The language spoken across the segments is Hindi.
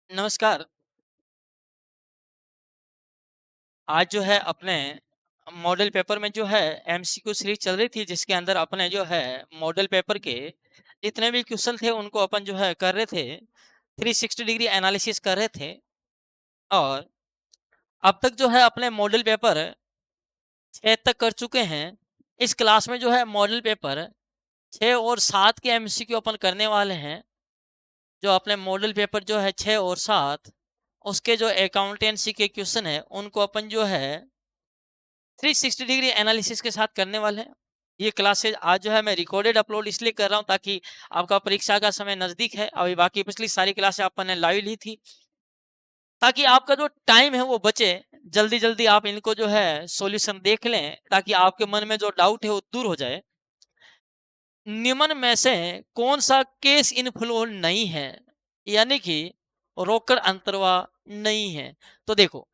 नमस्कार। आज जो है अपने मॉडल पेपर में जो है एमसीक्यू सीरीज चल रही थी, जिसके अंदर अपने जो है मॉडल पेपर के जितने भी क्वेश्चन थे उनको अपन जो है कर रहे थे, 360 डिग्री एनालिसिस कर रहे थे। और अब तक जो है अपने मॉडल पेपर 6 तक कर चुके हैं। इस क्लास में जो है मॉडल पेपर 6 और 7 के एमसीक्यू अपन करने वाले हैं। जो अपने मॉडल पेपर जो है 6 और 7, उसके जो अकाउंटेंसी के क्वेश्चन है उनको अपन जो है 360 डिग्री एनालिसिस के साथ करने वाले हैं। ये क्लासेज आज जो है मैं रिकॉर्डेड अपलोड इसलिए कर रहा हूँ ताकि आपका परीक्षा का समय नजदीक है। अभी बाकी पिछली सारी क्लासें अपन ने लाइव ली थी, ताकि आपका जो टाइम है वो बचे। जल्दी जल्दी आप इनको जो है सॉल्यूशन देख लें, ताकि आपके मन में जो डाउट है वो दूर हो जाए। निम्न में से कौन सा केस इनफ्लो नहीं है, यानी कि रोकड़ अंतरवा नहीं है। तो देखो,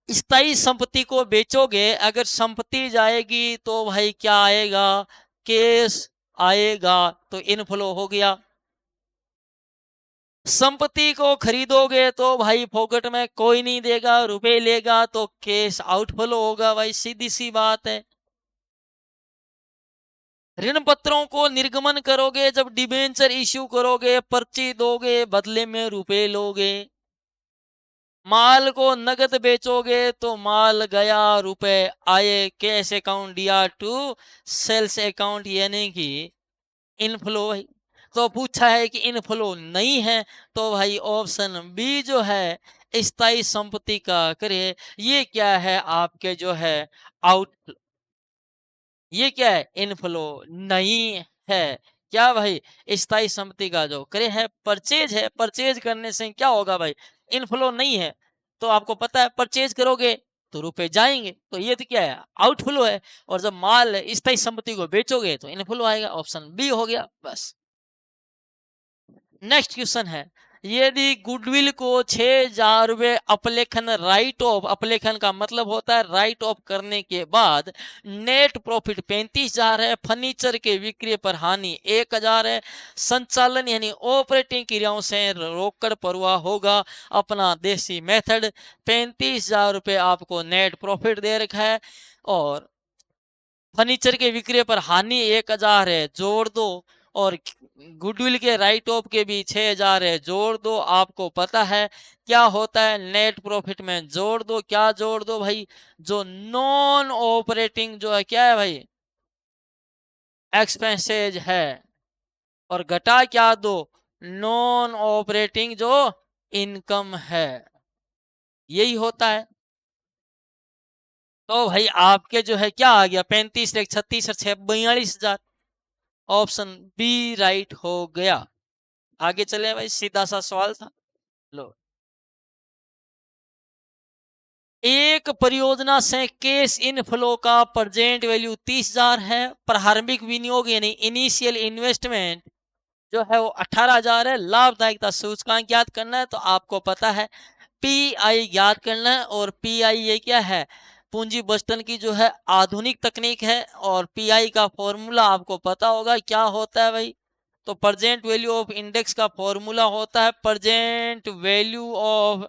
स्थायी संपत्ति को बेचोगे, अगर संपत्ति जाएगी तो भाई क्या आएगा? केस आएगा, तो इनफ्लो हो गया। संपत्ति को खरीदोगे तो भाई फोकट में कोई नहीं देगा, रुपए लेगा, तो केस आउटफ्लो होगा। भाई सीधी सी बात है। ऋण पत्रों को निर्गमन करोगे, जब डिबेंचर इश्यू करोगे, पर्ची दोगे, बदले में रुपए लोगे। माल को नगद बेचोगे तो माल गया, रुपए आए, कैश अकाउंट दिया टू सेल्स अकाउंट, यानी कि इनफ्लो। तो पूछा है कि इनफ्लो नहीं है, तो भाई ऑप्शन बी जो है स्थायी संपत्ति का करे, ये क्या है आपके जो है आउट, ये क्या है? इनफ्लो नहीं है। क्या भाई? स्थायी संपत्ति का जो करे है परचेज है। परचेज करने से क्या होगा भाई? इनफ्लो नहीं है। तो आपको पता है परचेज करोगे तो रुपए जाएंगे, तो ये तो क्या है? आउटफ्लो है। और जब माल स्थायी संपत्ति को बेचोगे तो इनफ्लो आएगा। ऑप्शन बी हो गया बस। नेक्स्ट क्वेश्चन है, यदि गुडविल को 6,000 रुपये अपलेखन, राइट ऑफ, अपलेखन का मतलब होता है राइट ऑफ करने के बाद नेट प्रॉफिट 35,000 है, फर्नीचर के विक्रय पर हानि 1,000 है, संचालन यानी ऑपरेटिंग क्रियाओं से रोकड़ परवाह होगा अपना देसी मेथड, 35,000 रुपये आपको नेट प्रॉफिट दे रखा है, और फर्नीचर के विक्रय पर हानि 1,000 है, जोड़ दो, और गुडविल के राइट ऑफ के भी 6,000 है, जोड़ दो। आपको पता है क्या होता है नेट प्रॉफिट में? जोड़ दो, क्या जोड़ दो भाई? जो नॉन ऑपरेटिंग जो है, क्या है भाई? एक्सपेंसेज है। और घटा क्या दो? नॉन ऑपरेटिंग जो इनकम है। यही होता है। तो भाई आपके जो है क्या आ गया? 35 एक 36 और 6 42,000। ऑप्शन बी राइट हो गया। आगे चले भाई, सीधा सा सवाल था। लो, एक परियोजना से कैश इनफ्लो का प्रेजेंट वैल्यू 30,000 है, प्रारंभिक विनियोग यानी इनिशियल इन्वेस्टमेंट जो है वो 18,000 है। लाभदायकता सूचकांक ज्ञात करना है, तो आपको पता है पी आई ज्ञात करना है। और पी आई ये क्या है? पूंजी बचतन की जो है आधुनिक तकनीक है। और पी आई का फॉर्मूला आपको पता होगा क्या होता है भाई? तो प्रेजेंट वैल्यू ऑफ इंडेक्स का फॉर्मूला होता है present value of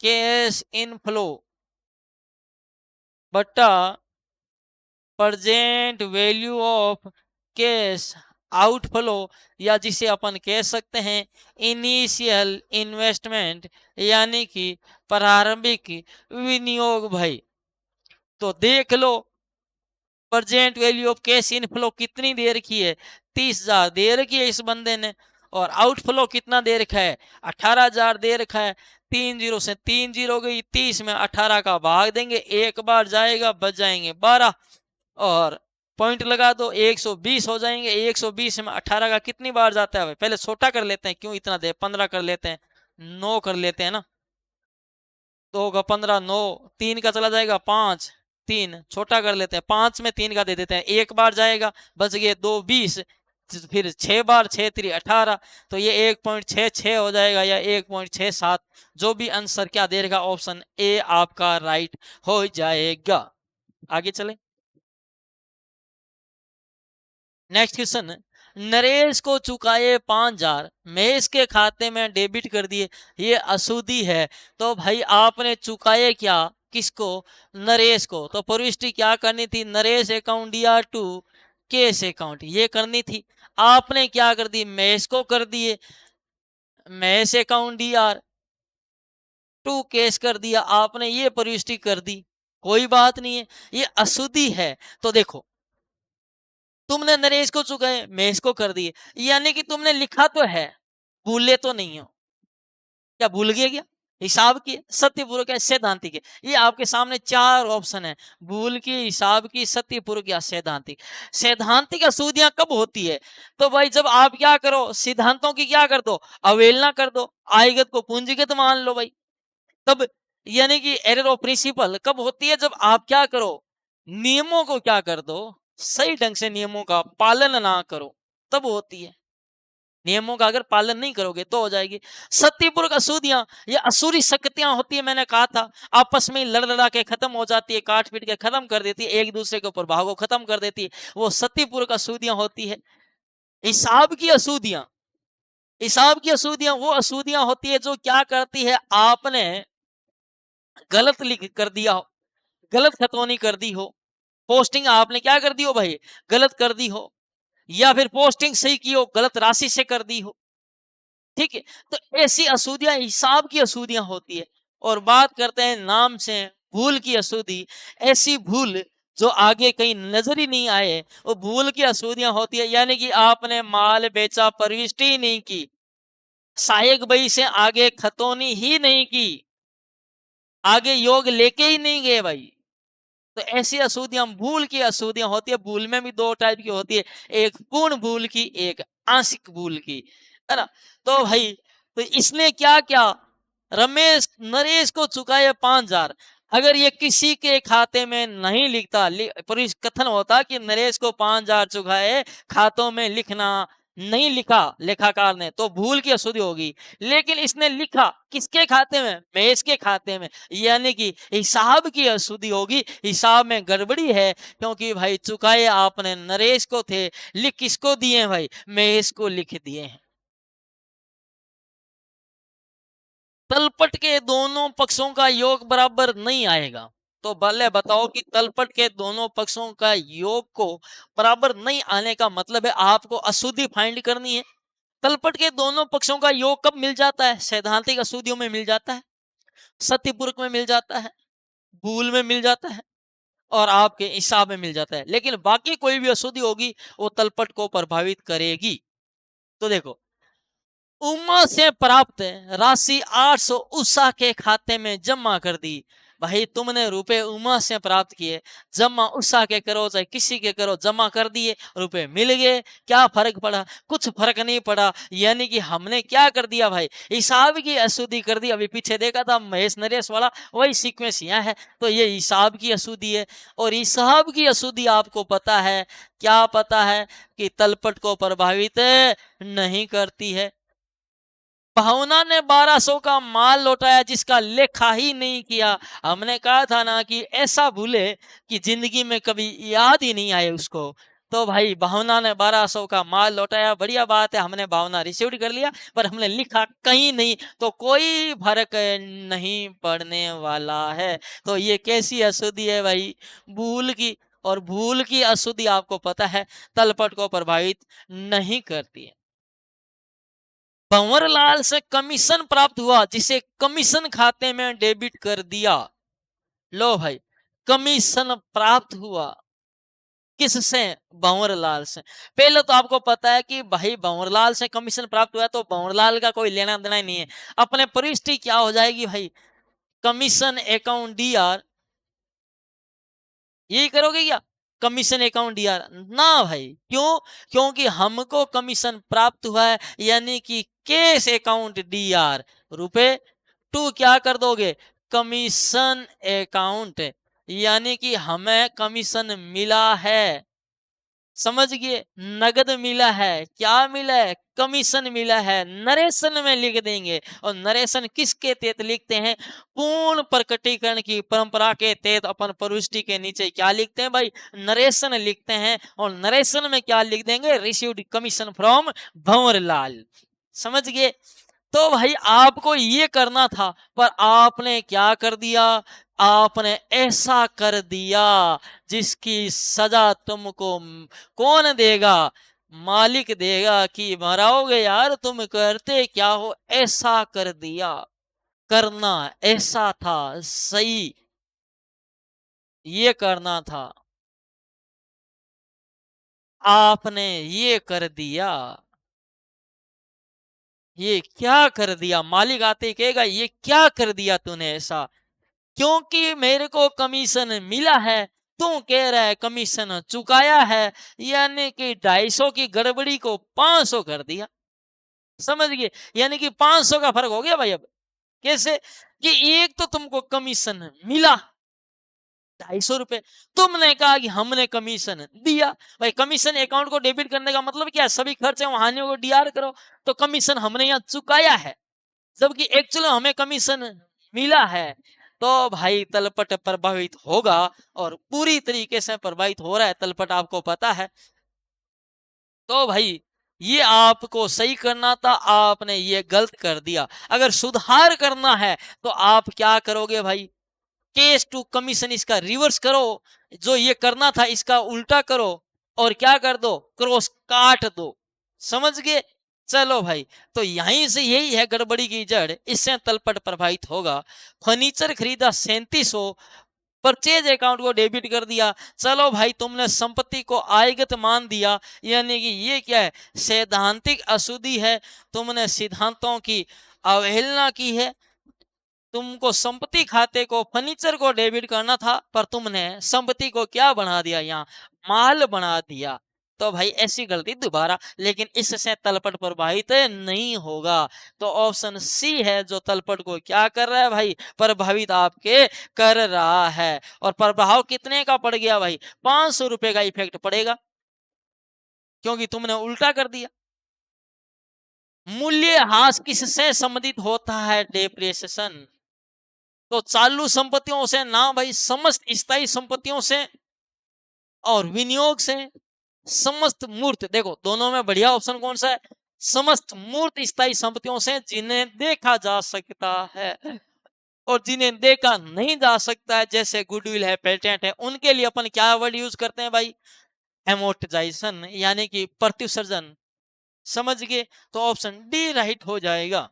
cash inflow बटा present value of cash outflow, या जिसे अपन कह सकते हैं इनिशियल इन्वेस्टमेंट, यानी कि प्रारंभिक विनियोग भाई। तो देख लो, present value of cash inflow कितनी दे रखी है? 30,000 दे रखी है इस बंदे ने। और आउटफ्लो कितना दे रखा है? 18,000 दे रखा है। 3 जीरो से 3 जीरो गई, 30 में 18 का भाग देंगे, एक बार जाएगा, बच जाएंगे 12। और पॉइंट लगा दो, 120 हो जाएंगे। 120 में 18 का कितनी बार जाता है भाई? पहले छोटा कर लेते हैं, क्यों इतना दे, 15 कर लेते हैं, 9 कर लेते हैं ना। 2 का 15, 9, 3 का चला जाएगा 5, 3 छोटा कर लेते हैं, 5 में 3 का दे देते हैं, एक बार जाएगा, बच गए 2, 20, फिर 6 बार, 6 3 18, तो ये 1.66 हो जाएगा या 1.67। जो भी आंसर क्या दे रहेगा, ऑप्शन ए आपका राइट हो जाएगा। आगे चले। नेक्स्ट क्वेश्चन, नरेश को चुकाए 5,000, महेश के खाते में डेबिट कर दिए, ये अशुद्धि है। तो भाई आपने चुकाए क्या, किसको, नरेश को। तो प्रविष्टि क्या करनी थी, Naresh account DR to cash account, ये करनी थी। आपने क्या कर दी, महेश को कर दिए, Mahesh account DR to cash कर दिया आपने, ये प्रविष्टि कर दी, कोई बात नहीं है, ये अशुद्धि है। तो देखो, तुमने नरेश को चुकाए, महेश को कर दिए, यानी कि तुमने लिखा तो है, भूले तो नहीं हो। क्या भूल गया क्या, हिसाब की, सत्यपूर्वक है, सैद्धांतिक है। ये आपके सामने 4 ऑप्शन है, भूल की, हिसाब की, सत्यपूर्वक या सैद्धांतिक। सैद्धांतिक अशुद्धियां कब होती है, तो भाई जब आप क्या करो, सिद्धांतों की क्या कर दो, अवहेलना कर दो, आयगत को पूंजीगत मान लो भाई, तब। यानी कि एरर ऑफ प्रिंसिपल कब होती है, जब आप क्या करो, नियमों को क्या कर दो, सही ढंग से नियमों का पालन ना करो, तब होती है। नियमों का अगर पालन नहीं करोगे तो हो जाएगी। सत्यपूर्वक अशुद्धियां, ये असुरी शक्तियां होती है, मैंने कहा था, आपस में लड़ लड़ा के खत्म हो जाती है, काट पीट के खत्म कर देती है, एक दूसरे के ऊपर भाव को खत्म कर देती है, वो सत्यपूर्वक अशुद्धियां होती है। हिसाब की अशुद्धियां, हिसाब की अशुद्धियां वो अशुद्धियां होती है जो क्या करती है, आपने गलत लिख कर दिया हो, गलत खतौनी कर दी हो, पोस्टिंग आपने क्या कर दी हो भाई, गलत कर दी हो, या फिर पोस्टिंग सही की हो, गलत राशि से कर दी हो, ठीक है। तो ऐसी अशुद्धियां हिसाब की अशुद्धियां होती है। और बात करते हैं नाम से भूल की अशुद्धि, ऐसी भूल जो आगे कहीं नजर ही नहीं आए, वो भूल की अशुद्धियां होती है। यानी कि आपने माल बेचा, प्रविष्टि ही नहीं की, सहायक बही से आगे खतौनी ही नहीं की, आगे योग लेके ही नहीं गए भाई। तो ऐसी अशुद्धियां भूल की अशुद्धियां होती है। भूल में भी 2 टाइप की होती है, एक पूर्ण भूल की, एक आंशिक भूल की, है ना। तो भाई, तो इसने क्या क्या, रमेश नरेश को चुकाए 5,000, अगर ये किसी के खाते में नहीं लिखता, कथन होता कि नरेश को 5,000 चुकाए, खातों में लिखना नहीं लिखा लेखाकार ने, तो भूल की अशुद्धि होगी। लेकिन इसने लिखा किसके खाते में, महेश के खाते में, यानी कि हिसाब की अशुद्धि होगी, हिसाब में गड़बड़ी है। क्योंकि भाई चुकाए आपने नरेश को थे, लिख किसको दिए हैं भाई, महेश को लिख दिए हैं। तलपट के दोनों पक्षों का योग बराबर नहीं आएगा। तो भले बताओ कि तलपट के दोनों पक्षों का योग को बराबर नहीं आने का मतलब है आपको अशुद्धि फाइंड करनी है। तलपट के दोनों पक्षों का योग कब मिल जाता है, सैद्धांतिक अशुद्धियों में मिल जाता है, सत्यपूर्वक में मिल जाता है, भूल में मिल जाता है, और आपके हिसाब में मिल जाता है। लेकिन बाकी कोई भी अशुद्धि होगी वो तलपट को प्रभावित करेगी। तो देखो, उमा से प्राप्त राशि 800 उषा के खाते में जमा कर दी। भाई तुमने रुपए उमा से प्राप्त किए, जमा उषा के करो चाहे किसी के करो, जमा कर दिए, रुपए मिल गए, क्या फर्क पड़ा, कुछ फर्क नहीं पड़ा। यानी कि हमने क्या कर दिया भाई, हिसाब की अशुद्धि कर दी। अभी पीछे देखा था महेश नरेश वाला, वही सीक्वेंस यहाँ है। तो ये हिसाब की अशुद्धि है। और हिसाब की अशुद्धि आपको पता है, क्या पता है, कि तलपट को प्रभावित नहीं करती है। भावना ने 1200 का माल लौटाया जिसका लेखा ही नहीं किया। हमने कहा था ना कि ऐसा भूले कि जिंदगी में कभी याद ही नहीं आए उसको। तो भाई भावना ने 1200 का माल लौटाया, बढ़िया बात है, हमने भावना रिसीव कर लिया, पर हमने लिखा कहीं नहीं, तो कोई फर्क नहीं पड़ने वाला है। तो ये कैसी अशुद्धि है भाई, भूल की। और भूल की अशुद्धि आपको पता है तलपट को प्रभावित नहीं करती है। भंवरलाल से कमीशन प्राप्त हुआ जिसे कमीशन खाते में डेबिट कर दिया। लो भाई, कमीशन प्राप्त हुआ किससे, भंवरलाल से। पहले तो आपको पता है कि भाई भंवरलाल से कमीशन प्राप्त हुआ तो भंवरलाल का कोई लेना देना ही नहीं है। अपने परिस्थिति क्या हो जाएगी भाई, कमीशन अकाउंट डीआर, यही करोगे क्या, कमीशन अकाउंट डीआर ना भाई, क्यों, क्योंकि हमको कमीशन प्राप्त हुआ है, यानी कि कैश अकाउंट डीआर, रुपए टू क्या कर दोगे, कमीशन अकाउंट, यानी कि हमें कमीशन मिला है। समझ गए? नगद मिला है, क्या मिला है? कमीशन मिला है, नरेशन में लिख देंगे। और नरेशन किसके तहत लिखते हैं? पूर्ण प्रकटीकरण की परंपरा के तहत अपन प्रविष्टि के नीचे क्या लिखते हैं भाई? नरेशन लिखते हैं। और नरेशन में क्या लिख देंगे? Received commission from Bhanwarlal. समझ गए? तो भाई आपको ये करना था, पर आपने क्या कर दिया? आपने ऐसा कर दिया जिसकी सजा तुमको कौन देगा? मालिक देगा कि मराओगे यार, तुम करते क्या हो? ऐसा कर दिया। करना ऐसा था, सही ये करना था, आपने ये कर दिया। ये क्या कर दिया? मालिक आते ही कहेगा ये क्या कर दिया तूने ऐसा? क्योंकि मेरे को कमीशन मिला है, तू कह रहा है कमीशन चुकाया है, यानी कि 250 की गड़बड़ी को 500 कर दिया। समझ गए? यानी कि 500 का फर्क हो गया भाई। अब कैसे? कि एक तो तुमको कमीशन मिला 250 रुपए, तुमने कहा कि हमने कमीशन दिया। भाई कमीशन अकाउंट को डेबिट करने का मतलब क्या है? सभी खर्चे हानियों को डीआर करो। तो कमीशन हमने यहाँ चुकाया है, जबकि एक्चुअली हमें कमीशन मिला है। तो भाई तलपट प्रभावित होगा, और पूरी तरीके से प्रभावित हो रहा है तलपट, आपको पता है। तो भाई ये आपको सही करना था, आपने ये गलत कर दिया। अगर सुधार करना है तो आप क्या करोगे भाई? केस टू कमीशन इसका रिवर्स करो, जो ये करना था इसका उल्टा करो, और क्या कर दो? क्रॉस काट दो। समझ गए? चलो भाई, तो यहीं से यही है गड़बड़ी की जड़, इससे तलपट प्रभावित होगा। फर्नीचर खरीदा 3700, परचेज अकाउंट को डेबिट कर दिया। चलो भाई, तुमने संपत्ति को आयगत मान दिया, यानी कि ये क्या है? सैद्धांतिक अशुद्धि है, तुमने सिद्धांतों की अवहेलना की है। तुमको संपत्ति खाते को, फर्नीचर को डेबिट करना था, पर तुमने संपत्ति को क्या बना दिया? यहाँ माल बना दिया। तो भाई ऐसी गलती दोबारा, लेकिन इससे तलपट प्रभावित नहीं होगा। तो ऑप्शन सी है जो तलपट को क्या कर रहा है भाई? प्रभावित आपके कर रहा है। और प्रभाव कितने का पड़ गया भाई? 500 रुपए का इफेक्ट पड़ेगा, क्योंकि तुमने उल्टा कर दिया। मूल्य ह्रास किससे संबंधित होता है? डेप्रिसिएशन। तो चालू संपत्तियों से ना भाई, समस्त स्थायी संपत्तियों से और विनियोग से। समस्त मूर्त, देखो दोनों में बढ़िया ऑप्शन कौन सा है? समस्त मूर्त स्थायी संपत्तियों से जिन्हें देखा जा सकता है, और जिन्हें देखा नहीं जा सकता है, जैसे गुडविल है, पेटेंट है, उनके लिए अपन क्या वर्ड यूज करते हैं भाई? एमोर्टाइजेशन, यानी कि प्रतिसर्जन। समझ गए? तो ऑप्शन डी राइट हो जाएगा।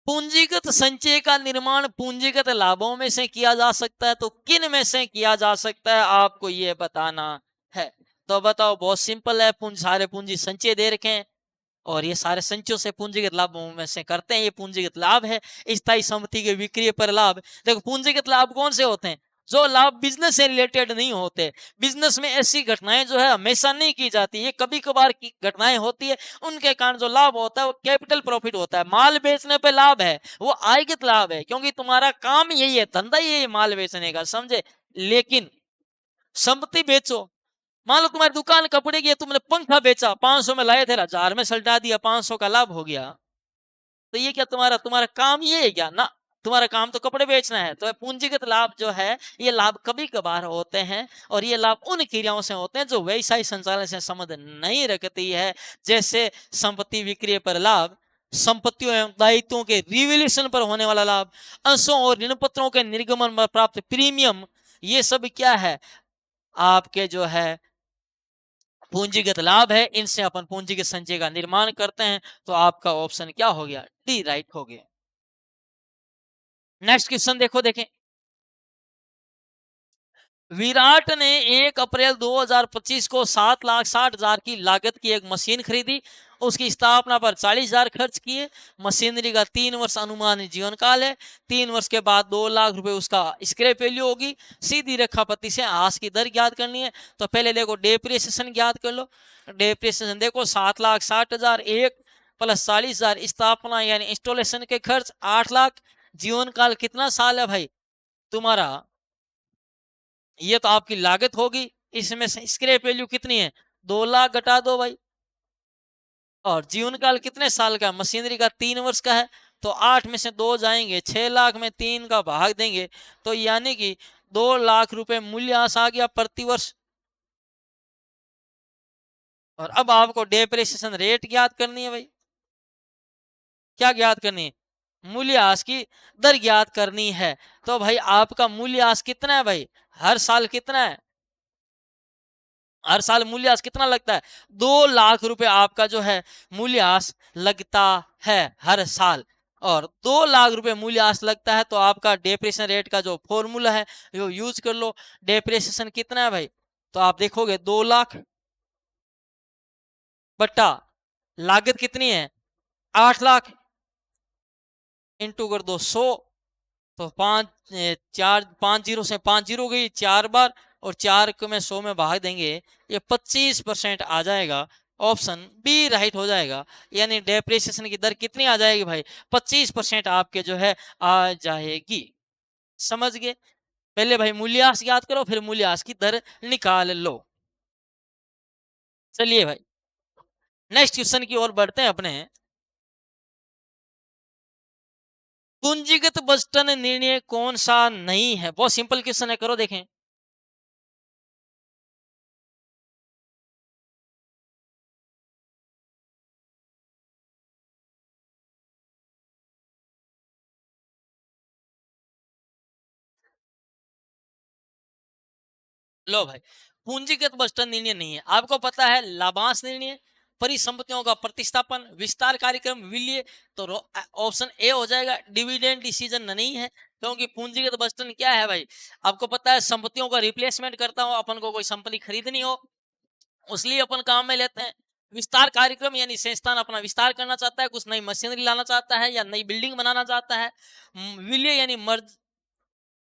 पूंजीगत संचय का निर्माण पूंजीगत लाभों में से किया जा सकता है, तो किन में से किया जा सकता है आपको ये बताना है। तो बताओ, बहुत सिंपल है। सारे पूंजी संचय दे रखे हैं, और ये सारे संचयों से पूंजीगत लाभों में से करते हैं, ये पूंजीगत लाभ है। स्थायी संपत्ति के विक्रय पर लाभ। देखो पूंजीगत लाभ कौन से होते हैं? जो लाभ बिजनेस से रिलेटेड नहीं होते। बिजनेस में ऐसी घटनाएं जो है हमेशा नहीं की जाती, ये कभी कभार की घटनाएं होती है, उनके कारण जो लाभ होता है वो कैपिटल प्रॉफिट होता है। माल बेचने पे लाभ है, वो आयगत लाभ है, क्योंकि तुम्हारा काम यही है, धंधा यही है माल बेचने का, समझे? लेकिन संपत्ति बेचो, मान लो तुम्हारी दुकान कपड़े की है, तुमने पंखा बेचा, 500 में लाए थे, 1000 में सलटा दिया, 500 का लाभ हो गया। तो ये क्या तुम्हारा तुम्हारा काम ये है क्या? ना, तुम्हारा काम तो कपड़े बेचना है। तो पूंजीगत लाभ जो है, ये लाभ कभी कभार होते हैं, और ये लाभ उन क्रियाओं से होते हैं जो व्यवसायिक संचालन से संबंध नहीं रखती है। जैसे संपत्ति विक्रय पर लाभ, संपत्तियों एवं दायित्वों के रिवैल्यूएशन पर होने वाला लाभ, अंशों और ऋण पत्रों के निर्गमन पर प्राप्त प्रीमियम, ये सब क्या है? आपके जो है पूंजीगत लाभ है। इनसे अपन पूंजीगत संचय का निर्माण करते हैं। तो आपका ऑप्शन क्या हो गया? डी राइट हो गया। नेक्स्ट क्वेश्चन देखो, देखें। विराट ने 1 अप्रैल 2025 को 7,60,000 की लागत की एक मशीन खरीदी। उसकी स्थापना पर 40,000 खर्च किए। मशीनरी का 3 वर्ष अनुमानित जीवन काल है। 3 वर्ष के बाद 2 लाख रुपए उसका स्क्रैप वैल्यू होगी। सीधी रेखा पद्धति से ह्रास की दर ज्ञात करनी है। तो पहले देखो डेप्रिसिएशन ज्ञात कर लो। डेप्रिसिएशन देखो 7,60,000, 1 प्लस 40,000 स्थापना यानी इंस्टॉलेशन के खर्च 8 लाख। जीवन काल कितना साल है भाई तुम्हारा? ये तो आपकी लागत होगी, इसमें से स्क्रैप वैल्यू कितनी है, 2 लाख घटा दो भाई। और जीवन काल कितने साल का, मशीनरी का 3 वर्ष का है, तो 8 में से 2 जाएंगे, 6 लाख में 3 का भाग देंगे, तो यानी कि 2 लाख रुपए मूल्यह्रास आ गया प्रति वर्ष। और अब आपको डेप्रिसिएशन रेट ज्ञात करनी है भाई। क्या ज्ञात करनी है, मूल्यह्रास की दर ज्ञात करनी है। तो भाई आपका मूल्यह्रास कितना है भाई, हर साल कितना है, हर साल मूल्यह्रास कितना लगता है, 2 लाख रुपए आपका जो है मूल्यह्रास लगता है हर साल। और 2 लाख रुपए मूल्यह्रास लगता है, तो आपका डेप्रिसिएशन रेट का जो फॉर्मूला है वो यूज कर लो। डेप्रिसिएशन कितना है भाई, तो आप देखोगे 2 लाख बट्टा लागत कितनी है, 8 लाख, इंटू कर दो 100, तो 5 जीरो गई 4 बार, और 4 में 100 में भाग देंगे, ये 25% आ जाएगा। ऑप्शन बी राइट हो जाएगा। यानी डेप्रिसिएशन की दर कितनी आ जाएगी भाई, 25% आपके जो है आ जाएगी। समझ गए। पहले भाई मूल्यह्रास याद करो, फिर मूल्यह्रास की दर निकाल लो। चलिए भाई नेक्स्ट क्वेश्चन की ओर बढ़ते हैं अपने। पूंजीगत बजटन निर्णय कौन सा नहीं है, बहुत सिंपल क्वेश्चन है, करो देखें। लो भाई, पूंजीगत बजटन निर्णय नहीं है, आपको पता है लाभांश निर्णय, परिसंपत्तियों का प्रतिस्थापन, विस्तार कार्यक्रम, विलय। तो ऑप्शन ए हो जाएगा, डिविडेंड डिसीजन नहीं है, क्योंकि पूंजीगत बजटन क्या है भाई, आपको पता है संपत्तियों का रिप्लेसमेंट करता हो, अपन को कोई संपत्ति खरीदनी हो उसलिए अपन काम में लेते हैं। विस्तार कार्यक्रम यानी संस्थान अपना विस्तार करना चाहता है, कुछ नई मशीनरी लाना चाहता है या नई बिल्डिंग बनाना चाहता है। विलय यानी मर्ज,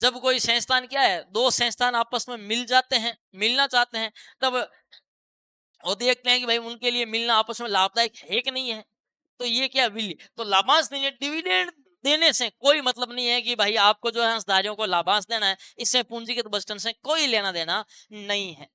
जब कोई संस्थान क्या है, दो संस्थान आपस में मिल जाते हैं, मिलना चाहते हैं, तब वो देखते हैं कि भाई उनके लिए मिलना आपस में लाभदायक है कि नहीं है, तो ये क्या विलय। तो लाभांश नहीं है, डिविडेंड देने से कोई मतलब नहीं है कि भाई आपको जो है अंशधारियों को लाभांश देना है, इससे पूंजीगत बजटन से कोई लेना देना नहीं है।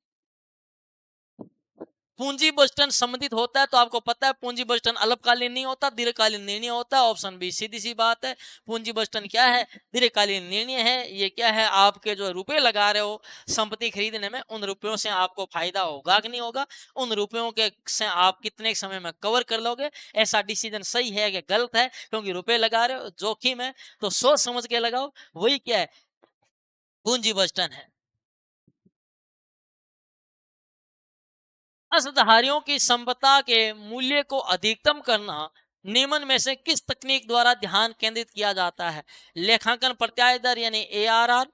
पूंजी बजटन संबंधित होता है, तो आपको पता है पूंजी बजटन अल्पकालीन नहीं होता, दीर्घकालीन निर्णय होता है। ऑप्शन बी सीधी सी बात है। पूंजी बजटन क्या है, दीर्घकालीन निर्णय है। ये क्या है, आपके जो रुपए लगा रहे हो संपत्ति खरीदने में, उन रुपयों से आपको फायदा होगा कि नहीं होगा, उन रुपयों के से आप कितने समय में कवर कर लोगे, ऐसा डिसीजन सही है कि गलत है। क्योंकि रुपए लगा रहे हो, जोखिम है, तो सोच समझ के लगाओ, वही क्या है, पूंजी बजटन है। असधारियों की संपदा के मूल्य को अधिकतम करना निम्न में से किस तकनीक द्वारा ध्यान केंद्रित किया जाता है, लेखांकन प्रत्याय दर यानी ARR,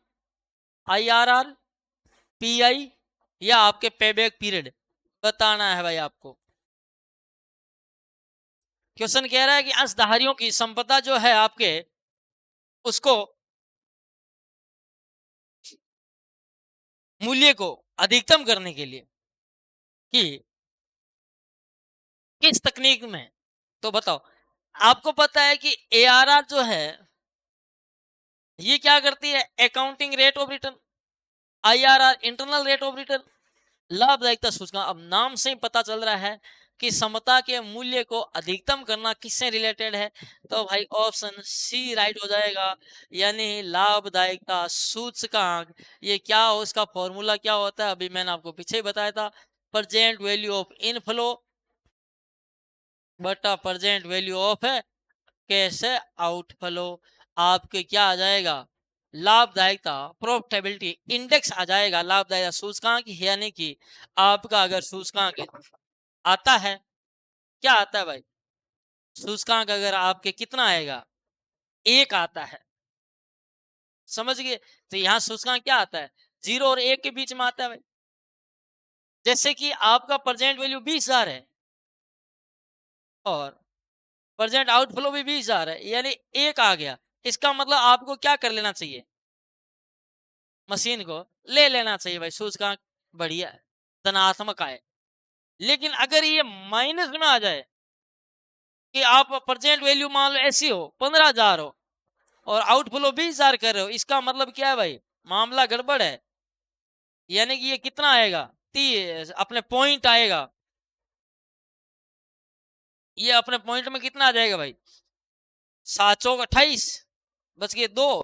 IRR, PI, या आपके पेबैक पीरियड, बताना है भाई आपको। क्वेश्चन कह रहा है कि अंशधारियों की संपदा जो है आपके, उसको मूल्य को अधिकतम करने के लिए कि किस तकनीक में, तो बताओ। आपको पता है कि ARR जो है ये क्या करती है, accounting rate of return, IRR internal rate of return. लाभदायकता सूचकांक, अब नाम से ही पता चल रहा है कि समता के मूल्य को अधिकतम करना किससे रिलेटेड है, तो भाई ऑप्शन सी राइट हो जाएगा। यानी लाभदायकता सूचकांक, ये क्या हो, इसका फॉर्मूला क्या होता है, अभी मैंने आपको पीछे ही बताया था, प्रेजेंट वैल्यू ऑफ इनफ्लो बटा प्रेजेंट वैल्यू ऑफ है कैसे आउटफ्लो। आपके क्या आ जाएगा, लाभदायकता प्रॉफिटेबिलिटी इंडेक्स आ जाएगा, लाभदायकता सूचकांक, यानी कि आपका अगर सूचकांक आता है, क्या आता है भाई, सूचकांक अगर आपके कितना आएगा, 1 आता है, समझ गए। तो यहाँ सूचकांक क्या आता है, 0 और 1 के बीच में आता है भाई। जैसे कि आपका प्रेजेंट वैल्यू 20,000 है और प्रेजेंट आउटफ्लो भी 20,000 है, यानी 1 आ गया, इसका मतलब आपको क्या कर लेना चाहिए, मशीन को ले लेना चाहिए भाई, सूचकांक बढ़िया है, धनात्मक आए। लेकिन अगर ये माइनस में आ जाए कि आप प्रेजेंट वैल्यू मान लो ऐसी हो 15,000 हो और आउटफ्लो 20,000 कर रहे हो, इसका मतलब क्या है भाई, मामला गड़बड़ है। यानी कि ये कितना आएगा, 30 अपने पॉइंट आएगा, ये अपने पॉइंट में कितना आ जाएगा भाई, 728, बच गए 2,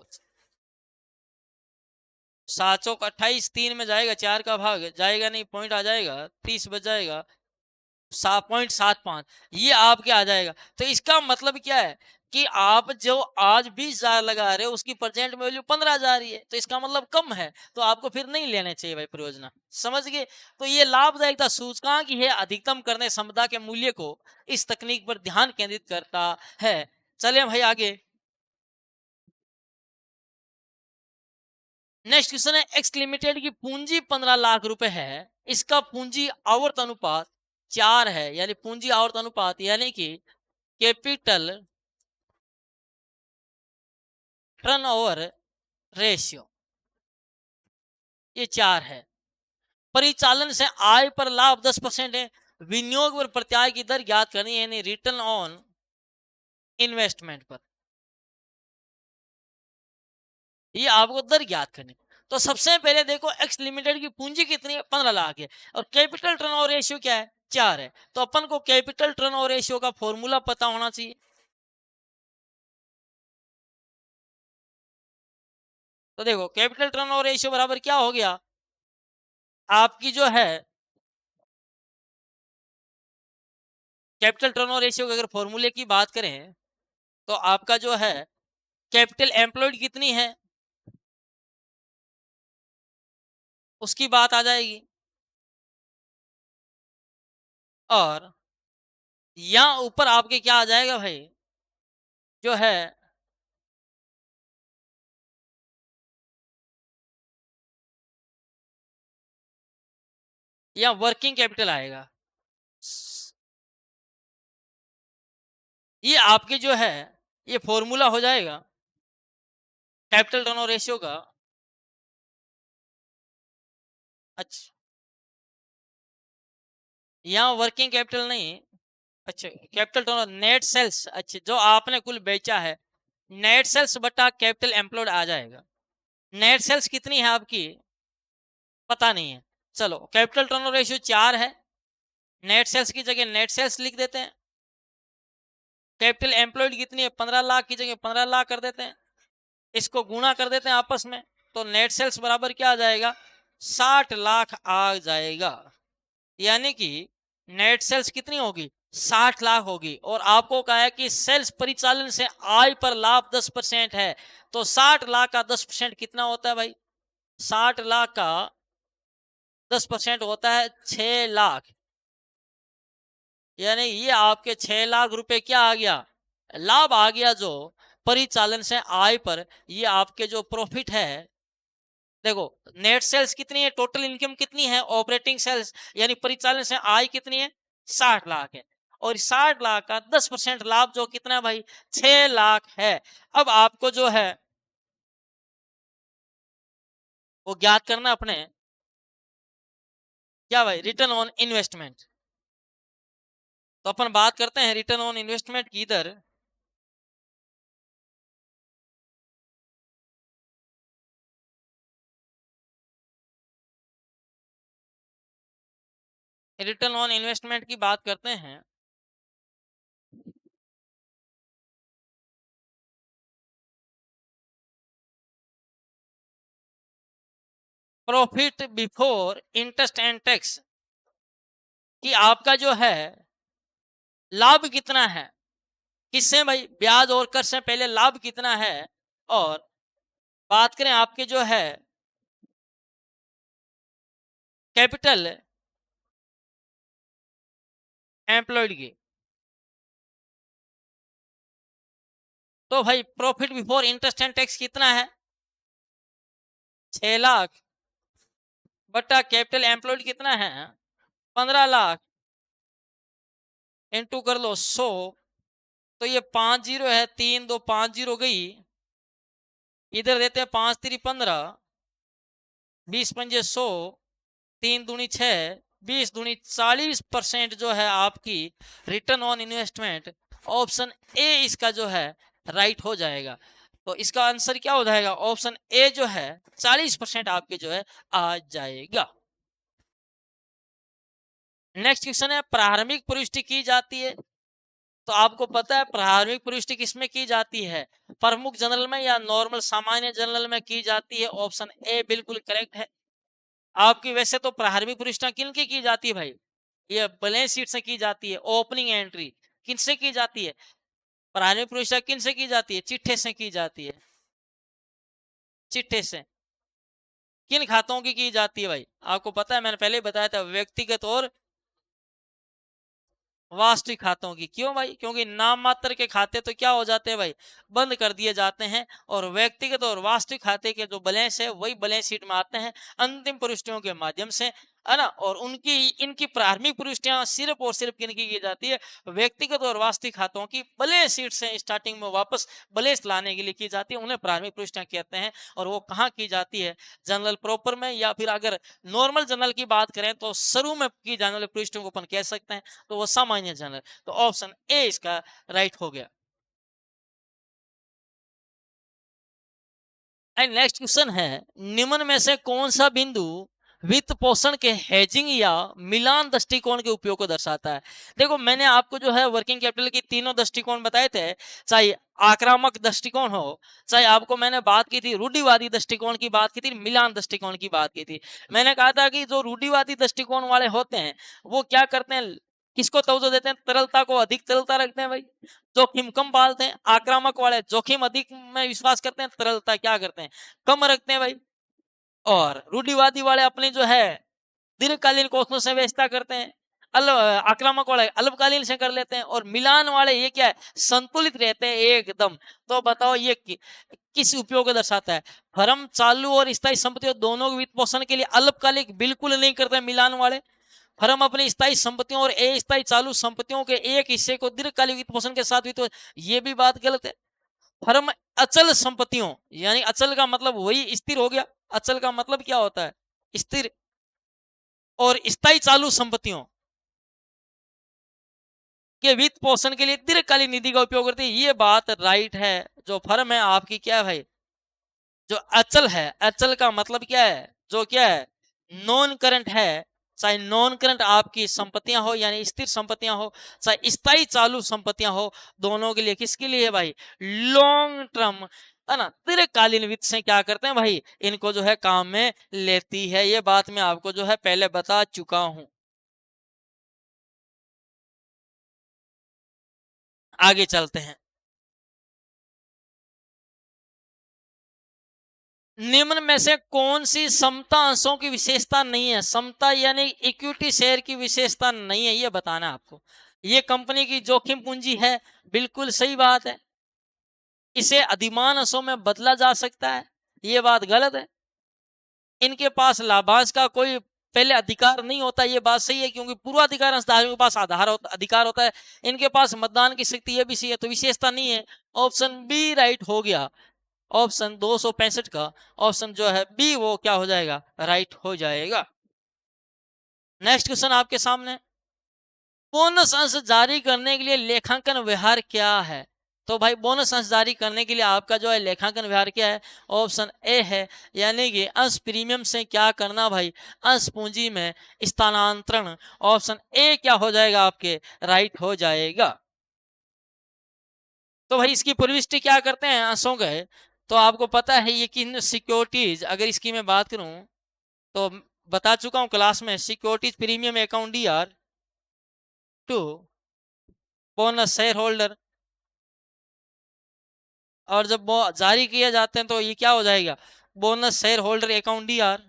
728 3 में जाएगा, 4 का भाग जाएगा नहीं, पॉइंट आ जाएगा, 30 बच जाएगा, 7.75, ये आपके आ जाएगा। तो इसका मतलब क्या है कि आप जो आज 20,000 लगा रहे हो उसकी प्रेजेंट वैल्यू 15,000 ही है, तो इसका मतलब कम है, तो आपको फिर नहीं लेने चाहिए भाई परियोजना, समझ गए। तो ये लाभदायकता सूचकांक ही है अधिकतम करने क्षमता के मूल्य को इस तकनीक पर ध्यान केंद्रित करता है। चलिए भाई आगे, नेक्स्ट क्वेश्चन है, एक्स लिमिटेड की पूंजी 15 लाख रुपए है, इसका पूंजी आवर्त अनुपात 4 है, यानी पूंजी आवर्त अनुपात यानी कि कैपिटल टर्नओवर रेशियो ये 4 है। परिचालन से आय पर लाभ 10% है। विनियोग पर प्रत्याय की दर ज्ञात करनी है, यानी रिटर्न ऑन इन्वेस्टमेंट पर ये आपको दर ज्ञात करनी। तो सबसे पहले देखो एक्स लिमिटेड की पूंजी कितनी है, 15 लाख है, और कैपिटल टर्नओवर रेशियो क्या है, 4 है। तो अपन को कैपिटल टर्नओवर रेशियो का फॉर्मूला पता होना चाहिए। तो देखो कैपिटल टर्नओवर रेशियो बराबर क्या हो गया, आपकी जो है कैपिटल टर्नओवर रेशियो के अगर फॉर्मूले की बात करें तो आपका जो है कैपिटल एम्प्लॉयड कितनी है उसकी बात आ जाएगी, और यहां ऊपर आपके क्या आ जाएगा भाई, जो है यहां वर्किंग कैपिटल आएगा। ये आपके जो है ये फॉर्मूला हो जाएगा कैपिटल टर्नओवर रेशियो का। अच्छा, यहाँ वर्किंग कैपिटल नहीं, अच्छा कैपिटल टर्नओवर नेट सेल्स, अच्छा जो आपने कुल बेचा है, नेट सेल्स बटा कैपिटल एम्प्लॉयड आ जाएगा। नेट सेल्स कितनी है आपकी पता नहीं है, चलो कैपिटल टर्नओवर रेशियो 4 है, नेट सेल्स की जगह नेट सेल्स लिख देते हैं। कैपिटल एम्प्लॉयड कितनी है, 15 लाख की जगह 15 लाख कर देते हैं, इसको गुणा कर देते हैं आपस में, तो नेट सेल्स बराबर क्या आ जाएगा, 60 लाख आ जाएगा। यानी कि नेट सेल्स कितनी होगी, 60 लाख होगी, और आपको कहा है कि सेल्स परिचालन से आय पर लाभ 10% है, तो 60 लाख का 10% कितना होता है भाई, 60 लाख का 10% होता है 6 लाख, यानी ये आपके 6 लाख रुपए क्या आ गया, लाभ आ गया, जो परिचालन से आय पर ये आपके जो प्रॉफिट है। देखो नेट सेल्स कितनी है, टोटल इनकम कितनी है, ऑपरेटिंग सेल्स यानी परिचालन से आय कितनी है, 60 लाख है, और 60 लाख का 10% लाभ जो कितना है भाई, 6 लाख है। अब आपको जो है वो ज्ञात करना अपने क्या भाई, रिटर्न ऑन इन्वेस्टमेंट। तो अपन बात करते हैं रिटर्न ऑन इन्वेस्टमेंट की दर। रिटर्न ऑन इन्वेस्टमेंट की बात करते हैं, profit before interest and tax, कि आपका जो है लाभ कितना है, किससे भाई, ब्याज और कर से पहले लाभ कितना है, और बात करें आपके जो है कैपिटल एम्प्लॉयड की, तो भाई profit before interest and tax कितना है, 6 लाख बटा कैपिटल एम्प्लॉयड कितना है, 15 लाख, इंटू कर लो 100, तो ये 5 जीरो है, 3 2 5 जीरो गई, इधर देते हैं 5 3 15, 20 पंजे 100, 3 दूनी 6, 20 दूनी 40% जो है आपकी return on investment, option A इसका जो है राइट हो जाएगा। तो इसका आंसर क्या हो जाएगा? ऑप्शन ए जो है 40% आपके जो है आ जाएगा। नेक्स्ट क्वेश्चन है, प्रारंभिक पुष्टि की जाती है, तो आपको पता है प्रारंभिक पुष्टि किसमें की जाती है? प्रमुख जनरल में या नॉर्मल सामान्य जनरल में की जाती है? ऑप्शन ए बिल्कुल करेक्ट है आपकी। वैसे तो प्रारंभिक पुष्टि किन की जाती है भाई? ये बैलेंस शीट से की जाती है। ओपनिंग एंट्री किनसे की जाती है? प्रारंभिक पुष्टि किनसे की जाती है? चिट्ठे से की जाती है। चिट्ठे से किन खातों की जाती है भाई? आपको पता है, मैंने पहले ही बताया था, व्यक्तिगत और वास्तविक खातों की। क्यों भाई? क्योंकि नाम मात्र के खाते तो क्या हो जाते हैं भाई? बंद कर दिए जाते हैं, और व्यक्तिगत और वास्तविक खाते के जो बैलेंस है वही बैलेंस शीट में आते हैं अंतिम प्रविष्टियों के माध्यम से, है ना। और उनकी इनकी प्रारंभिक प्रविष्टियां सिर्फ और सिर्फ किनकी की जाती है? व्यक्तिगत और वास्तविक खातों की बैलेंस शीट से स्टार्टिंग में वापस बैलेंस लाने के लिए की जाती है, उन्हें प्रारंभिक प्रविष्टियां कहते हैं। और वो कहाँ की जाती है? जनरल प्रॉपर में, या फिर अगर नॉर्मल जनरल की बात करें तो शुरू में की जाने वाली प्रविष्टियों को अपन कह सकते हैं, तो वो सामान्य जनरल। तो ऑप्शन ए इसका राइट हो गया। एंड नेक्स्ट क्वेश्चन है, निम्न में से कौन सा बिंदु वित्त पोषण के हेजिंग या मिलान दृष्टिकोण के उपयोग को दर्शाता है? देखो, मैंने आपको जो है वर्किंग कैपिटल की तीनों दृष्टिकोण बताए थे, चाहे आक्रामक दृष्टिकोण हो, चाहे आपको मैंने बात की थी रूढ़िवादी दृष्टिकोण की बात की थी, मिलान दृष्टिकोण की बात की थी। मैंने कहा था कि जो रूढ़िवादी दृष्टिकोण वाले होते हैं वो क्या करते हैं, किसको तवज्जो देते हैं? तरलता को अधिक तरलता रखते हैं भाई, जोखिम कम पालते हैं। आक्रामक वाले जोखिम अधिक में विश्वास करते हैं, तरलता क्या करते हैं? कम रखते हैं भाई। और रूढ़िवादी वाले अपने जो है दीर्घकालीन कौशलों से व्यवस्था करते हैं। आक्रामक वाले अल्पकालीन से कर लेते हैं। और मिलान वाले ये क्या है? संतुलित रहते हैं एकदम। तो बताओ ये किस उपयोग को दर्शाता है? फर्म चालू और स्थायी संपत्तियों दोनों के वित्त पोषण के लिए अल्पकालिक बिल्कुल नहीं करते मिलान वाले। फर्म अपनी स्थायी संपत्तियों और अस्थायी चालू संपत्तियों के एक हिस्से को दीर्घकालिक वित्त पोषण के साथ वित्त, ये भी बात गलत है। फर्म अचल संपत्तियों, यानी अचल का मतलब वही स्थिर हो गया, अचल का मतलब क्या होता है? स्थिर। और स्थायी चालू संपत्तियों के वित्त पोषण के लिए दीर्घकालीन निधि का उपयोग करती है, ये बात राइट है। जो फर्म है आपकी क्या है भाई? जो अचल है, अचल का मतलब क्या है? जो क्या है? नॉन करंट है। चाहे नॉन करंट आपकी संपत्तियां हो यानी स्थिर संपत्तियां हो, चाहे स्थायी चालू संपत्तियां हो, दोनों के लिए किसके लिए है भाई? लॉन्ग टर्म, है ना, दीर्घकालीन वित्त से क्या करते हैं भाई? इनको जो है काम में लेती है। ये बात मैं आपको जो है पहले बता चुका हूं। आगे चलते हैं। निम्न में से कौन सी समता अंशों की विशेषता नहीं है? समता यानी इक्विटी शेयर की विशेषता नहीं है, ये बताना है आपको। ये कंपनी की जोखिम पूंजी है, बिल्कुल सही बात है। इसे अधिमान अंशों में बदला जा सकता है, ये बात गलत है। इनके पास लाभांश का कोई पहले अधिकार नहीं होता, ये बात सही है, क्योंकि पूर्वाधिकार अंशधारियों के पास अधिकार होता है। इनके पास मतदान की शक्ति, ये भी सही है, तो विशेषता नहीं है। ऑप्शन बी राइट हो गया। ऑप्शन 265 का ऑप्शन जो है बी, वो क्या हो जाएगा? राइट हो जाएगा। नेक्स्ट क्वेश्चन आपके सामने, बोनस अंश जारी करने के लिए लेखांकन व्यवहार क्या है? तो भाई बोनस अंश जारी करने के लिए आपका जो है लेखांकन व्यवहार क्या है? ऑप्शन ए है, यानी कि अंश प्रीमियम से क्या करना भाई? अंश पूंजी में स्थानांतरण। ऑप्शन ए क्या हो जाएगा आपके? राइट हो जाएगा। तो भाई इसकी प्रविष्टि क्या करते हैं अंशों के? तो आपको पता है ये किन सिक्योरिटीज, अगर इसकी मैं बात करूं तो बता चुका हूं क्लास में, securities premium account D R to bonus shareholder. और जब वो जारी किए जाते हैं तो ये क्या हो जाएगा? Bonus shareholder account D R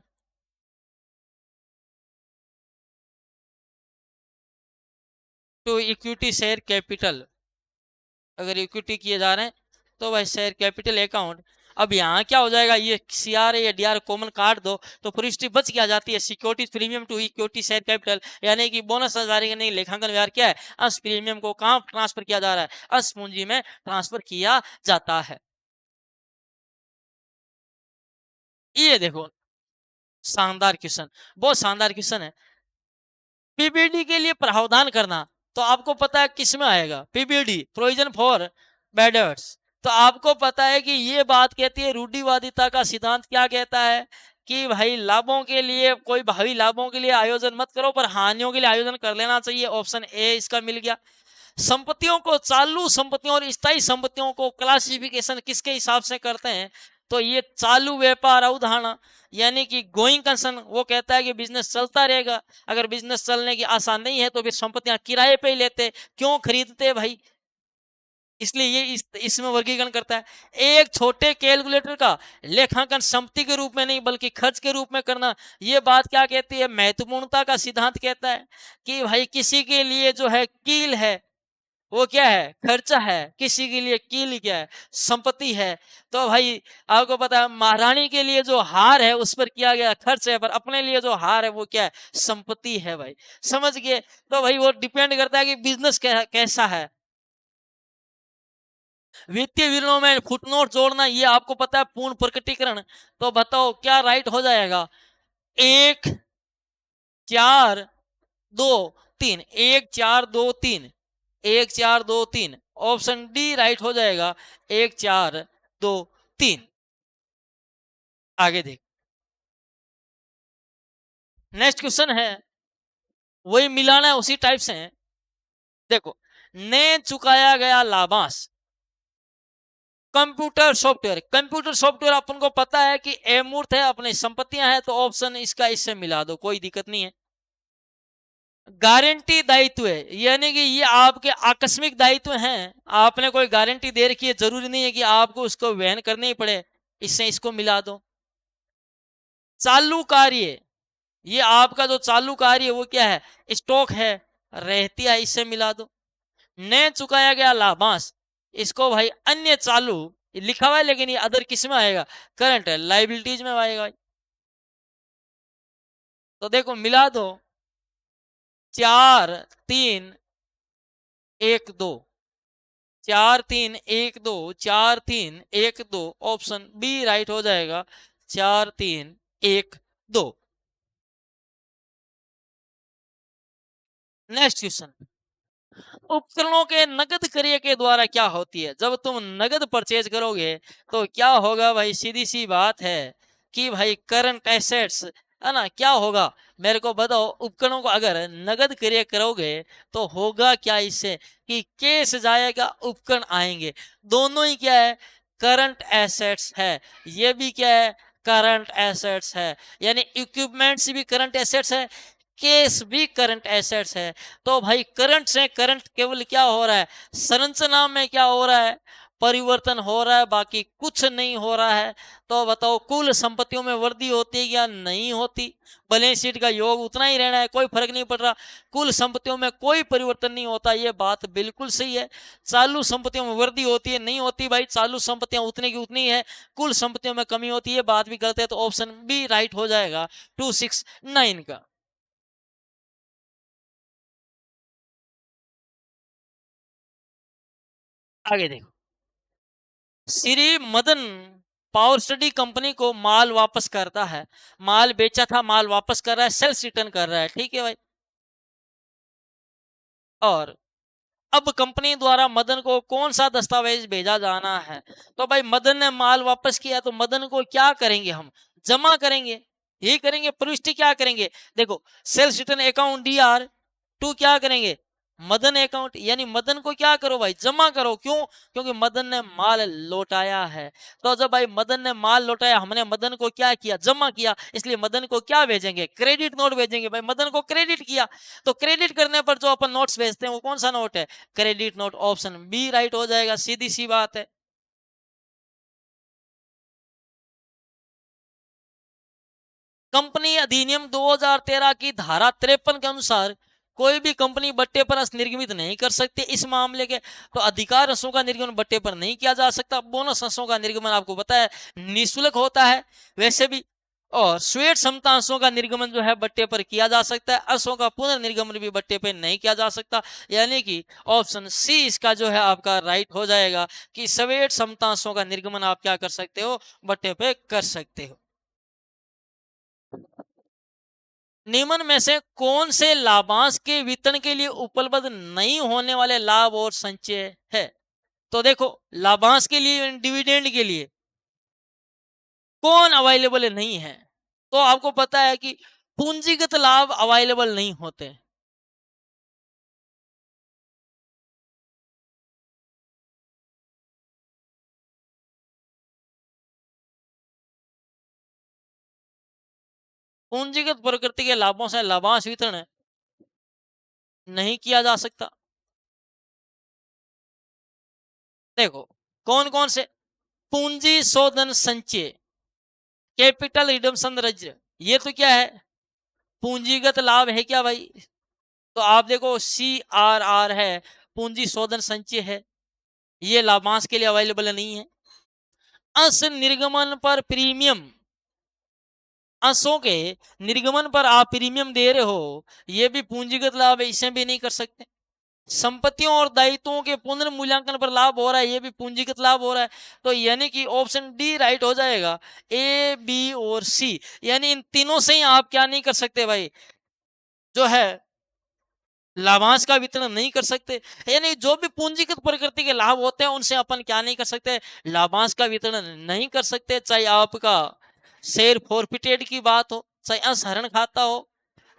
to equity share capital. अगर इक्विटी किए जा रहे हैं तो भाई शेयर कैपिटल अकाउंट। अब यहाँ क्या हो जाएगा? ये सी आर या डी आर कॉमन काट दो तो प्रविष्टि बच क्या जाती है? Securities premium to equity share capital, यानी कि बोनस जारी करने की लेखांकन व्यवहार क्या है? अंश प्रीमियम को कहाँ ट्रांसफर किया जा रहा है? अंश पूंजी में ट्रांसफर किया जाता है। ये देखो, शानदार क्वेश्चन, बहुत शानदार क्वेश्चन है। पीबीडी के लिए प्रावधान करना, तो आपको पता है किस में आएगा? पीबीडी, प्रोविजन फॉर बेडर्स, तो आपको पता है कि ये बात कहती है, रूढ़िवादिता का सिद्धांत क्या कहता है कि भाई लाभों के लिए, कोई भावी लाभों के लिए आयोजन मत करो, पर हानियों के लिए आयोजन कर लेना चाहिए। ऑप्शन ए इसका मिल गया। संपत्तियों को, चालू संपत्तियों और स्थायी संपत्तियों को क्लासिफिकेशन किसके हिसाब से करते हैं? तो ये चालू व्यापार अवधारणा, यानी कि गोइंग कंसर्न, वो कहता है कि बिजनेस चलता रहेगा। अगर बिजनेस चलने की आशा नहीं है तो फिर संपत्तियां किराए पे ही लेते, क्यों खरीदते भाई? इसलिए ये इसमें वर्गीकरण करता है। एक छोटे कैलकुलेटर का लेखांकन संपत्ति के रूप में नहीं बल्कि खर्च के रूप में करना, ये बात क्या कहती है? महत्वपूर्णता का सिद्धांत कहता है कि भाई किसी के लिए जो है कील है, वो क्या है? खर्चा है। किसी के लिए कील क्या है? संपत्ति है। तो भाई आपको पता है, महारानी के लिए जो हार है उस पर किया गया खर्च है, पर अपने लिए जो हार है वो क्या है? संपत्ति है भाई। समझ गए? तो भाई वो डिपेंड करता है कि बिजनेस कैसा है। वित्तीय विवरणों में फुटनोट जोड़ना, ये आपको पता है पूर्ण प्रकटीकरण। तो बताओ क्या राइट हो जाएगा? 1 4 2 3, 1 4 2 3, 1 4 2 3, ऑप्शन डी राइट हो जाएगा। 1 4 2 3। आगे देख, नेक्स्ट क्वेश्चन है, वही मिलाना है, उसी टाइप से है। देखो, ने चुकाया गया लाभांश कंप्यूटर सॉफ्टवेयर अपन को पता है कि अमूर्त है, अपनी संपत्तियां हैं, तो ऑप्शन इसका इससे मिला दो, कोई दिक्कत नहीं है। गारंटी दायित्व है, यानी कि ये आपके आकस्मिक दायित्व हैं। आपने कोई गारंटी दे रखी है, जरूरी नहीं है कि आपको उसको वहन करनी ही पड़े, इससे इसको मिला दो। चालू कार्य, ये आपका जो चालू कार्य है वो क्या है? स्टॉक है, रहती है, इससे मिला दो। न चुकाया गया लाभांश, इसको भाई अन्य चालू लिखा हुआ है, लेकिन ये अदर किस में आएगा? करंट लाइबिलिटीज में आएगा। तो देखो मिला दो, 4 3 1 2, 4 3 1 2, 4 3 1 2, ऑप्शन बी राइट हो जाएगा। 4 3 1 2। नेक्स्ट क्वेश्चन, उपकरणों के नगद क्रय के द्वारा क्या होती है? जब तुम नगद परचेज करोगे तो क्या होगा भाई? सीधी सी बात है कि भाई करंट एसेट्स, है ना? क्या होगा मेरे को बताओ। उपकरणों को अगर नगद क्रय करोगे तो होगा क्या इससे? कि कैश जाएगा, उपकरण आएंगे। दोनों ही क्या है? करंट एसेट्स है। ये भी क्या है? करंट एसेट्स है। यानी इक्विपमेंट्स भी करंट एसेट्स है, केस भी करंट एसेट्स है। तो भाई करंट से करंट केवल क्या हो रहा है? संरचना में क्या हो रहा है? परिवर्तन हो रहा है, बाकी कुछ नहीं हो रहा है। तो बताओ कुल संपत्तियों में वृद्धि होती है या नहीं होती? बैलेंस शीट का योग उतना ही रहना है, कोई फर्क नहीं पड़ रहा। कुल संपत्तियों में कोई परिवर्तन नहीं होता, ये बात बिल्कुल सही है। चालू संपत्तियों में वृद्धि होती है, नहीं होती भाई। चालू संपत्तियां उतनी की उतनी है, कुल संपत्तियों में कमी होती है, बात भी करते हैं। तो ऑप्शन बी राइट हो जाएगा 269 का। आगे देखो, Shri Madan power study company को माल वापस करता है। माल बेचा था, माल वापस कर रहा है, सेल्स रिटर्न कर रहा है, ठीक है भाई। और अब कंपनी द्वारा मदन को कौन सा दस्तावेज भेजा जाना है? तो भाई मदन ने माल वापस किया, तो मदन को क्या करेंगे हम? जमा करेंगे, यही करेंगे। प्रविष्टि क्या करेंगे? देखो, sales return account DR to क्या करेंगे? मदन अकाउंट, यानी मदन को क्या करो भाई? जमा करो। क्यों? क्योंकि मदन ने माल लौटाया है। तो जब भाई मदन ने माल लौटाया, हमने मदन को क्या किया? जमा किया। इसलिए मदन को क्या भेजेंगे? क्रेडिट नोट भेजेंगे। भाई मदन को क्रेडिट किया, तो क्रेडिट करने पर जो अपन नोट्स भेजते हैं वो कौन सा नोट है? Credit note. Option B right हो जाएगा, सीधी सी बात है। कंपनी अधिनियम 2013 की धारा 53 के अनुसार कोई भी कंपनी बट्टे पर अंश निर्गमित नहीं कर सकती। इस मामले के तो अधिकार अंशों का निर्गमन बट्टे पर नहीं किया जा सकता। बोनस अंशों का निर्गमन आपको पता है निःशुल्क होता है वैसे भी। और स्वेट क्षमता अंशों का निर्गमन जो है बट्टे पर किया जा सकता है। अंशों का पुनर्निर्गमन भी बट्टे पर नहीं किया जा सकता। यानी कि ऑप्शन सी इसका जो है आपका राइट हो जाएगा कि स्वेट क्षमता अंशों का निर्गमन आप क्या कर सकते हो? बट्टे पे कर सकते हो। निम्न में से कौन से लाभांश के वितरण के लिए उपलब्ध नहीं होने वाले लाभ और संचय है? तो देखो, लाभांश के लिए, डिविडेंड के लिए कौन अवेलेबल नहीं है? तो आपको पता है कि पूंजीगत लाभ अवेलेबल नहीं होते। पूंजीगत प्रकृति के लाभों से लाभांश वितरण नहीं किया जा सकता। देखो, कौन कौन से? पूंजी शोधन संचय, कैपिटल रिडम्पशन रज्र, ये तो क्या है? पूंजीगत लाभ है क्या भाई? तो आप देखो, CRR है, पूंजी शोधन संचय है, ये लाभांश के लिए अवेलेबल नहीं है। अंश निर्गमन पर प्रीमियम, अंशों के निर्गमन पर आप प्रीमियम दे रहे हो, ये भी पूंजीगत लाभ है, इसे भी नहीं कर सकते। संपत्तियों और दायित्वों के पुनर्मूल्यांकन पर लाभ हो रहा है, ये भी पूंजीगत लाभ हो रहा है। तो यानी कि ऑप्शन डी राइट हो जाएगा, ए, बी और सी। यानी इन तीनों से ही आप क्या नहीं कर सकते भाई, जो है लाभांश का वितरण नहीं कर सकते। यानी जो भी पूंजीगत प्रकृति के लाभ होते हैं उनसे अपन क्या नहीं कर सकते, लाभांश का वितरण नहीं कर सकते। चाहे आपका शेयर फॉरफिटेड की बात हो, चाहे असहरण खाता हो,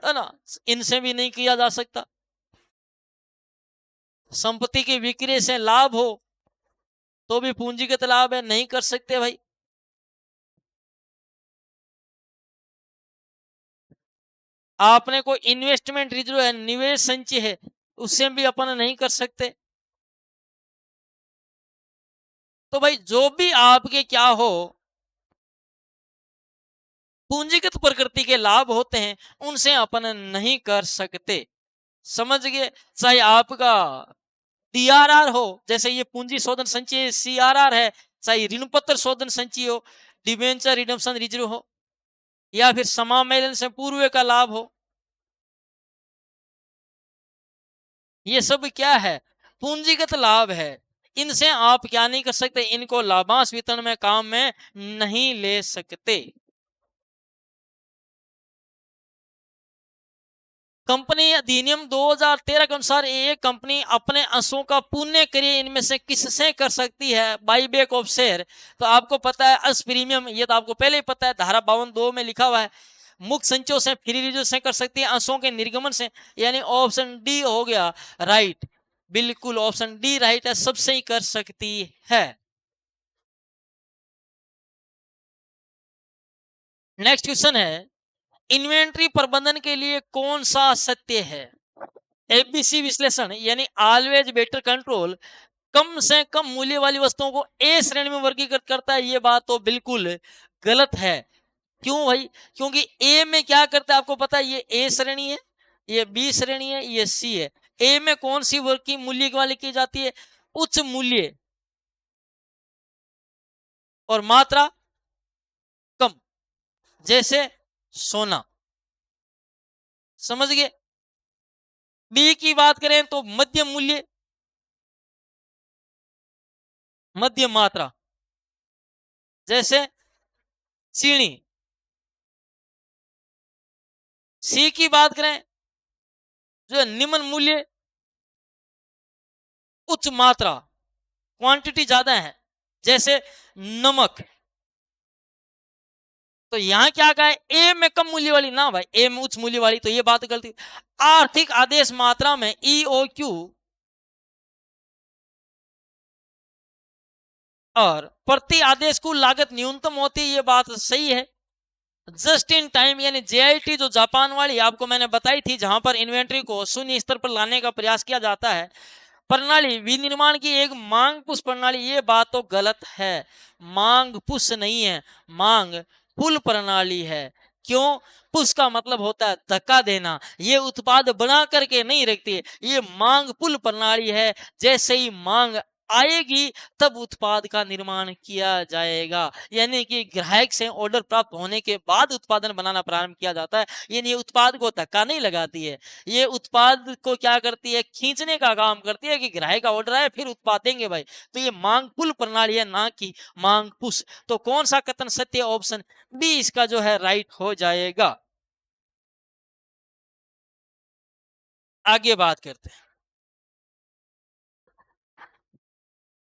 है ना, इनसे भी नहीं किया जा सकता। संपत्ति के विक्रय से लाभ हो तो भी पूंजीगत लाभ है, नहीं कर सकते भाई। आपने कोई इन्वेस्टमेंट रिजर्व है, निवेश संचय है, उससे भी अपन नहीं कर सकते। तो भाई जो भी आपके क्या हो, पूंजीगत प्रकृति के लाभ होते हैं, उनसे अपन नहीं कर सकते। समझ गए? चाहे आपका DRR हो, जैसे ये पूंजी शोधन संचय CRR है, चाहे ऋण पत्र शोधन संचय हो, डिबेंचर रिडम्पशन रिजर्व हो, या फिर समामेलन से पूर्व का लाभ हो, ये सब क्या है? पूंजीगत लाभ है। इनसे आप क्या नहीं कर सकते, इनको लाभांश वितरण में काम में नहीं ले सकते। कंपनी अधिनियम 2013 के अनुसार एक कंपनी अपने अंशों का पुण्य क्रिय इनमें से किससे कर सकती है? Buyback of share. तो आपको पता है अस प्रीमियम, ये तो आपको पहले ही पता है, धारा 52(2) में लिखा हुआ है। मुक्त संचयों से, फ्री रिजर्व से कर सकती है, अंशों के निर्गमन से। यानी ऑप्शन डी हो गया राइट। बिल्कुल ऑप्शन डी राइट है, सबसे ही कर सकती है। नेक्स्ट क्वेश्चन है, इन्वेंट्री प्रबंधन के लिए कौन सा सत्य है? ABC विश्लेषण यानी ऑलवेज बेटर कंट्रोल कम से कम मूल्य वाली वस्तुओं को ए श्रेणी में वर्गीकृत करता है, ये बात तो बिल्कुल गलत है। क्यों भाई? क्योंकि ए में क्या करता है आपको पता है, ये ए श्रेणी है, ये बी श्रेणी है, ये सी है। ए में कौन सी वर्ग की मूल्य वाली की जाती है? उच्च मूल्य और मात्रा कम, जैसे सोना। समझ गए? बी की बात करें तो मध्यम मूल्य, मध्यम मात्रा, जैसे चीनी। सी की बात करें जो है निम्न मूल्य, उच्च मात्रा, क्वांटिटी ज्यादा है, जैसे नमक। तो यहां क्या कहा है, ए में कम मूल्य वाली ना भाई, ए में उच्च मूल्य वाली, तो ये बात गलती। आर्थिक आदेश मात्रा में EOQ और प्रति आदेश कुल लागत न्यूनतम होती है, ये बात सही है। जस्ट इन टाइम यानी JIT जो जापान वाली आपको मैंने बताई थी, जहां पर इन्वेंट्री को शून्य स्तर पर लाने का प्रयास किया जाता है, प्रणाली विनिर्माण की एक मांग पुश प्रणाली, ये बात तो गलत है। मांग पुश नहीं है, मांग पुल प्रणाली है। क्यों? पुश का मतलब होता है धक्का देना, ये उत्पाद बना करके नहीं रखती है, ये मांग पुल प्रणाली है। जैसे ही मांग आएगी तब उत्पाद का निर्माण किया जाएगा, यानी कि ग्राहक से ऑर्डर प्राप्त होने के बाद उत्पादन बनाना प्रारंभ किया जाता है। यानी उत्पाद को धक्का नहीं लगाती है, ये उत्पाद को क्या करती है, खींचने का काम करती है कि ग्राहक का ऑर्डर आए फिर उत्पाद देंगे भाई। तो ये मांग पुल प्रणाली है, ना कि मांग पुश। तो कौन सा कथन सत्य? ऑप्शन बी इसका जो है राइट हो जाएगा। आगे बात करते हैं।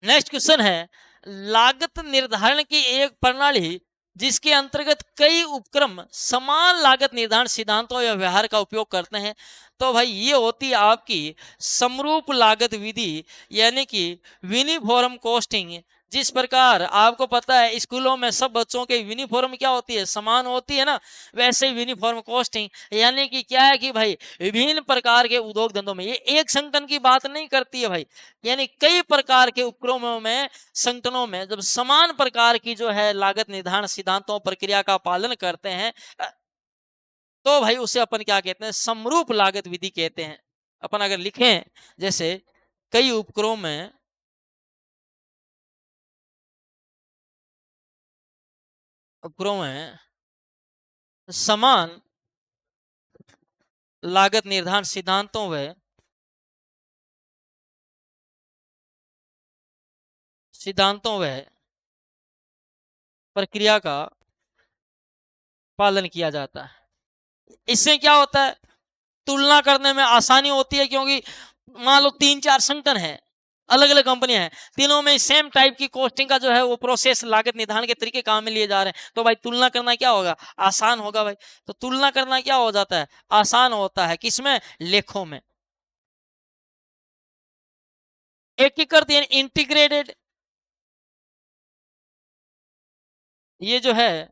नेक्स्ट क्वेश्चन है, लागत निर्धारण की एक प्रणाली जिसके अंतर्गत कई उपक्रम समान लागत निर्धारण सिद्धांतों या व्यवहार का उपयोग करते हैं। तो भाई ये होती है आपकी समरूप लागत विधि, यानी कि यूनिफॉर्म कॉस्टिंग। जिस प्रकार आपको पता है स्कूलों में सब बच्चों के यूनिफॉर्म क्या होती है, समान होती है ना, वैसे यूनिफॉर्म कॉस्टिंग यानी कि क्या है कि भाई विभिन्न प्रकार के उद्योग धंधों में, ये एक संगठन की बात नहीं करती है भाई, यानी कई प्रकार के उपक्रमों में, संगठनों में जब समान प्रकार की जो है लागत निर्धारण सिद्धांतों प्रक्रिया का पालन करते हैं, तो भाई उसे अपन क्या कहते हैं, समरूप लागत विधि कहते हैं। अपन अगर लिखें जैसे कई उपक्रम में समान लागत निर्धारण सिद्धांतों व प्रक्रिया का पालन किया जाता है। इससे क्या होता है, तुलना करने में आसानी होती है, क्योंकि मान लो 3-4 संगठन है, अलग अलग कंपनियां हैं, तीनों में सेम टाइप की कॉस्टिंग का जो है वो प्रोसेस, लागत निर्धारण के तरीके काम में लिए जा रहे हैं, तो भाई तुलना करना क्या होगा, आसान होगा भाई। तो तुलना करना क्या हो जाता है, आसान होता है, किसमें, लेखों में। एकीकृत यानी इंटीग्रेटेड, ये जो है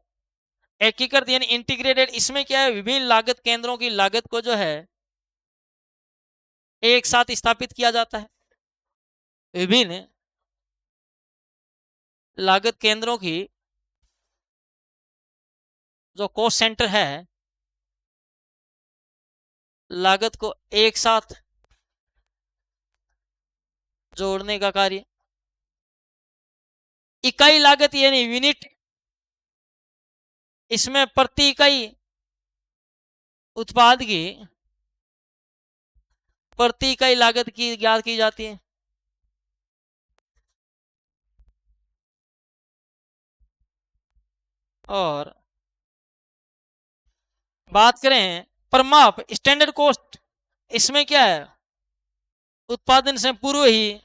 एकीकृत यानी इंटीग्रेटेड, इसमें क्या है, विभिन्न लागत केंद्रों की लागत को जो है एक साथ स्थापित किया जाता है। विभिन्न लागत केंद्रों की जो कॉस्ट सेंटर है, लागत को एक साथ जोड़ने का कार्य। इकाई लागत यानी यूनिट, इसमें प्रति इकाई उत्पाद की प्रति इकाई लागत की ज्ञात की जाती है। और बात करें प्रमाप स्टैंडर्ड कॉस्ट, इसमें क्या है, उत्पादन से पूर्व ही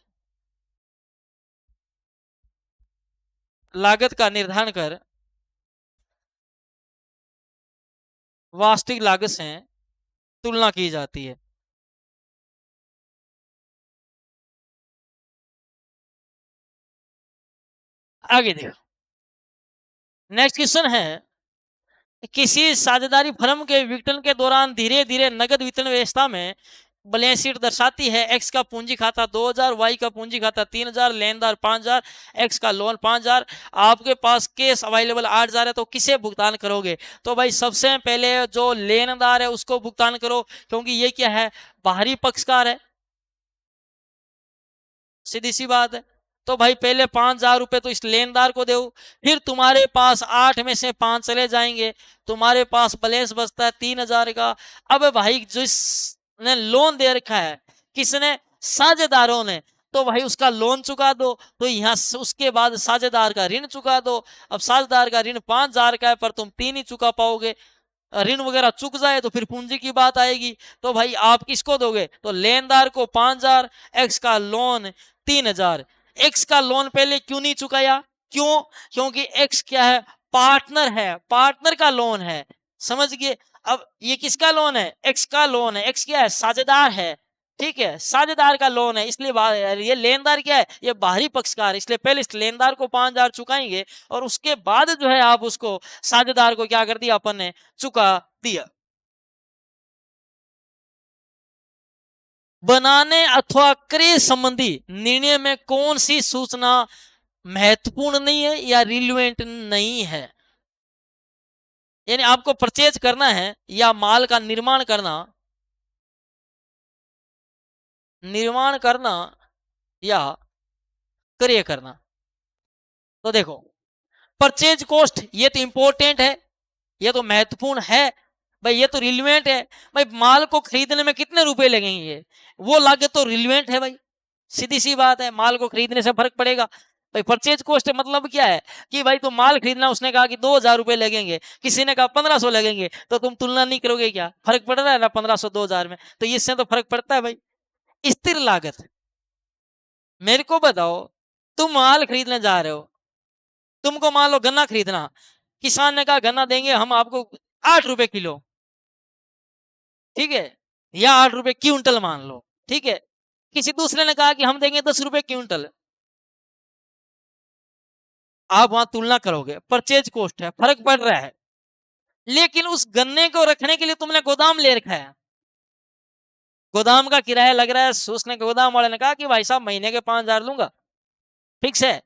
लागत का निर्धारण कर वास्तविक लागत से तुलना की जाती है। आगे देखो, नेक्स्ट क्वेश्चन है, किसी साझेदारी फर्म के विघटन के दौरान धीरे धीरे नगद वितरण व्यवस्था में बैलेंस शीट दर्शाती है, एक्स का पूंजी खाता 2000, वाई का पूंजी खाता 3000, लेनदार 5000, एक्स का लोन 5000, आपके पास कैश अवेलेबल 8000 है, तो किसे भुगतान करोगे। तो भाई सबसे पहले जो लेनदार है उसको भुगतान करो, क्योंकि ये क्या है, बाहरी पक्षकार है, सीधी सी बात है। तो भाई पहले 5000 रुपए तो इस लेनदार को दो, फिर तुम्हारे पास 8 में से 5 चले जाएंगे, तुम्हारे पास बैलेंस बचता है 3000 का। अब भाई जिसने लोन दे रखा है, किसने, साझेदारों ने, तो भाई उसका लोन चुका दो। तो यहाँ उसके बाद साझेदार का ऋण चुका दो। अब साझेदार का ऋण 5000 का है, पर तुम 3 ही चुका पाओगे, ऋण वगैरह चुक जाए तो फिर पूंजी की बात आएगी। तो भाई आप किसको दोगे, तो लेनदार को 5000, एक्स का लोन 3000। एक्स का लोन पहले क्यों नहीं चुकाया, क्यों, क्योंकि एक्स क्या है, पार्टनर है, पार्टनर का लोन है, समझ गए। अब ये किसका लोन है, एक्स का लोन है, एक्स क्या है, साझेदार है, ठीक है, साझेदार का लोन है, इसलिए ये लेनदार क्या है, ये बाहरी पक्षकार, इसलिए पहले इस लेनदार को 5000 चुकाएंगे, और उसके बाद जो है आप उसको साझेदार को क्या कर दिया, अपन ने चुका दिया। बनाने अथवा क्रय संबंधी निर्णय में कौन सी सूचना महत्वपूर्ण नहीं है या रिलेवेंट नहीं है, यानी आपको परचेज करना है या माल का निर्माण करना या क्रय करना। तो देखो, परचेज कॉस्ट ये तो इंपॉर्टेंट है, ये तो महत्वपूर्ण है भाई, ये तो रिलेवेंट है भाई, माल को खरीदने में कितने रुपए लगेंगे, वो लागत तो रिलेवेंट है भाई, सीधी सी बात है, माल को खरीदने से फर्क पड़ेगा भाई। परचेज कॉस्ट मतलब क्या है कि भाई तुम माल खरीदना, उसने कहा कि 2000 रुपए लगेंगे, किसी ने कहा 1500 लगेंगे, तो तुम तुलना नहीं करोगे, क्या फर्क पड़ रहा है ना 1500 2000 में, तो इससे तो फर्क पड़ता है भाई। स्थिर लागत, मेरे को बताओ, तुम माल खरीदने जा रहे हो, तुमको मान लो गन्ना खरीदना, किसान ने कहा गन्ना देंगे हम आपको 8 रुपए किलो, ठीक है, या 8 रुपए क्विंटल मान लो, ठीक है। किसी दूसरे ने कहा कि हम देंगे 10 रुपए क्विंटल। आप वहां तुलना करोगे, परचेज कॉस्ट है, फर्क पड़ रहा है, लेकिन उस गन्ने को रखने के लिए तुमने गोदाम ले रखा है, गोदाम का किराया लग रहा है। उसने गोदाम वाले ने कहा कि भाई साहब महीने के 5,000 लूंगा, फिक्स है।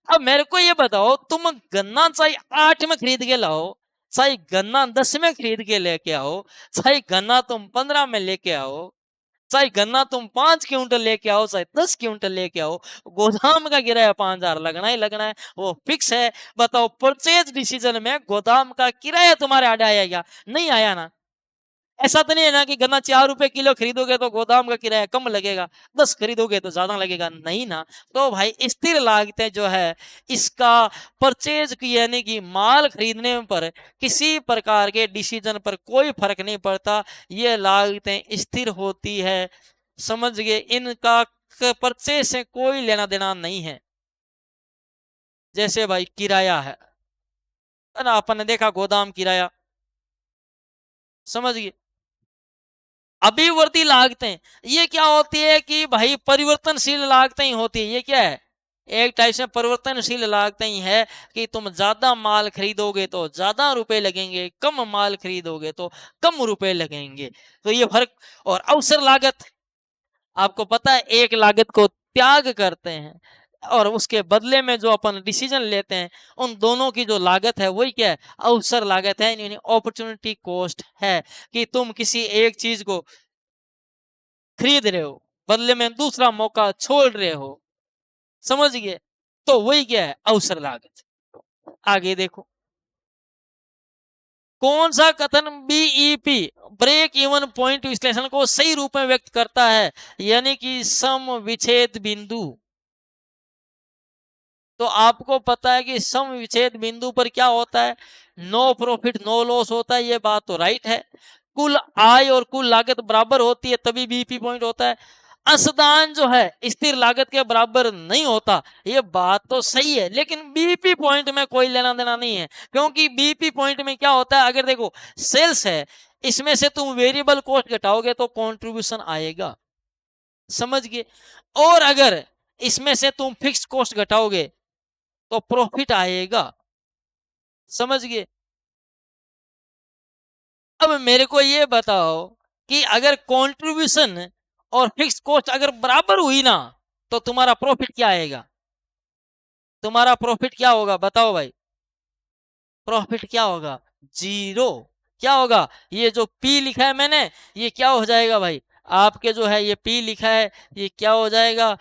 अब मेरे को ये बताओ, तुम गन्ना चाहे 8 में खरीद के लाओ, चाहे गन्ना 10 में खरीद के लेके आओ, चाहे गन्ना तुम 15 में लेके आओ, चाहे गन्ना तुम 5 क्विंटल लेके आओ, चाहे 10 क्विंटल लेके आओ, गोदाम का किराया 5,000 लगना ही लगना है, वो फिक्स है। बताओ परचेज डिसीजन में गोदाम का किराया तुम्हारे आड़े आया क्या? नहीं आया ना। ऐसा तो नहीं है ना कि गन्ना 4 रुपए किलो खरीदोगे तो गोदाम का किराया कम लगेगा, 10 खरीदोगे तो ज्यादा लगेगा, नहीं ना। तो भाई स्थिर लागतें जो है, इसका परचेज की यानी कि माल खरीदने पर किसी प्रकार के डिसीजन पर कोई फर्क नहीं पड़ता, ये लागतें स्थिर होती है, समझ गए। इनका परचेज से कोई लेना देना नहीं है। जैसे भाई किराया है ना, अपन ने देखा गोदाम किराया, समझ गए। अभिवर्ती लागतें, ये क्या होती है कि भाई परिवर्तनशील लागतें ही होती है। ये क्या है? एक टाइप से परिवर्तनशील लागतें ही है कि तुम ज्यादा माल खरीदोगे तो ज्यादा रुपए लगेंगे, कम माल खरीदोगे तो कम रुपए लगेंगे, तो ये फर्क। और अवसर लागत, आपको पता है एक लागत को त्याग करते हैं और उसके बदले में जो अपन डिसीजन लेते हैं, उन दोनों की जो लागत है वही क्या है? अवसर लागत है, यानी अपॉर्चुनिटी कॉस्ट है, कि तुम किसी एक चीज को खरीद रहे हो, बदले में दूसरा मौका छोड़ रहे हो, समझ गए। तो वही क्या है? अवसर लागत। आगे देखो, कौन सा कथन बीईपी ब्रेक इवन पॉइंट विश्लेषण को सही रूप में व्यक्त करता है, यानी कि सम विच्छेद बिंदु। तो आपको पता है कि सम विच्छेद बिंदु पर क्या होता है? नो प्रॉफिट नो लॉस होता है, ये बात तो राइट है। कुल आय और कुल लागत बराबर होती है तभी बीपी पॉइंट होता है। असदान जो है स्थिर लागत के बराबर नहीं होता, ये बात तो सही है, लेकिन बीपी पॉइंट में कोई लेना देना नहीं है, क्योंकि बीपी पॉइंट में क्या होता है? अगर देखो सेल्स है, इसमें से तुम वेरिएबल कॉस्ट घटाओगे तो कंट्रीब्यूशन आएगा, समझ गए। और अगर इसमें से तुम फिक्स कॉस्ट घटाओगे तो प्रॉफिट आएगा, समझ गए। अब मेरे को ये बताओ कि अगर कंट्रीब्यूशन और फिक्स कॉस्ट अगर बराबर हुई ना, तो तुम्हारा प्रॉफिट क्या आएगा? तुम्हारा प्रॉफिट क्या होगा बताओ भाई? प्रॉफिट क्या होगा? जीरो। क्या होगा? ये जो पी लिखा है मैंने, ये क्या हो जाएगा भाई? आपके जो है ये पी लिखा है, ये क्या हो जाएगा?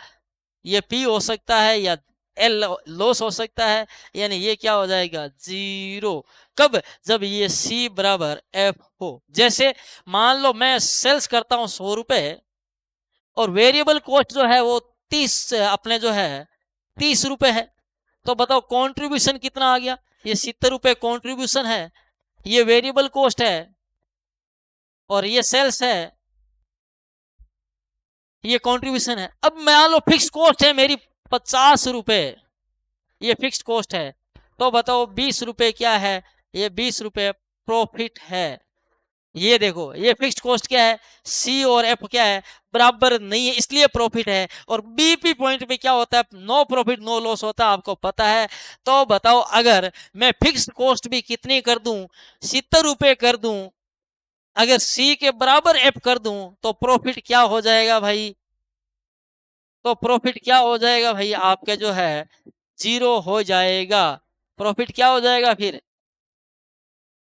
ये पी हो सकता है या एल लॉस हो सकता है, यानी ये क्या हो जाएगा? जीरो। कब? जब ये सी बराबर एफ हो। जैसे मान लो मैं सेल्स करता हूं 100 रुपए, और वेरिएबल कॉस्ट जो है वो 30, अपने जो है 30 रुपए है, तो बताओ कंट्रीब्यूशन कितना आ गया? ये 70 रुपए कंट्रीब्यूशन है, ये वेरिएबल कॉस्ट है, और ये सेल्स है, ये कंट्रीब्यूशन है। अब मान लो फिक्स कॉस्ट है मेरी 50 रुपए, ये फिक्स कॉस्ट है, तो बताओ 20 रुपए क्या है? ये 20 रुपए प्रॉफिट है। ये देखो ये फिक्स्ड कॉस्ट क्या है? सी और एफ क्या है? बराबर नहीं है, इसलिए प्रॉफिट है। और बीपी पॉइंट पे क्या होता है? नो प्रॉफिट नो लॉस होता है, आपको पता है। तो बताओ अगर मैं फिक्स्ड कॉस्ट भी कितनी कर दूं, 70 रुपए कर दूं, अगर सी के बराबर एफ कर दूं, तो प्रॉफिट क्या हो जाएगा भाई? तो प्रॉफिट क्या हो जाएगा भाई? आपके जो है जीरो हो जाएगा। प्रॉफिट क्या हो जाएगा फिर?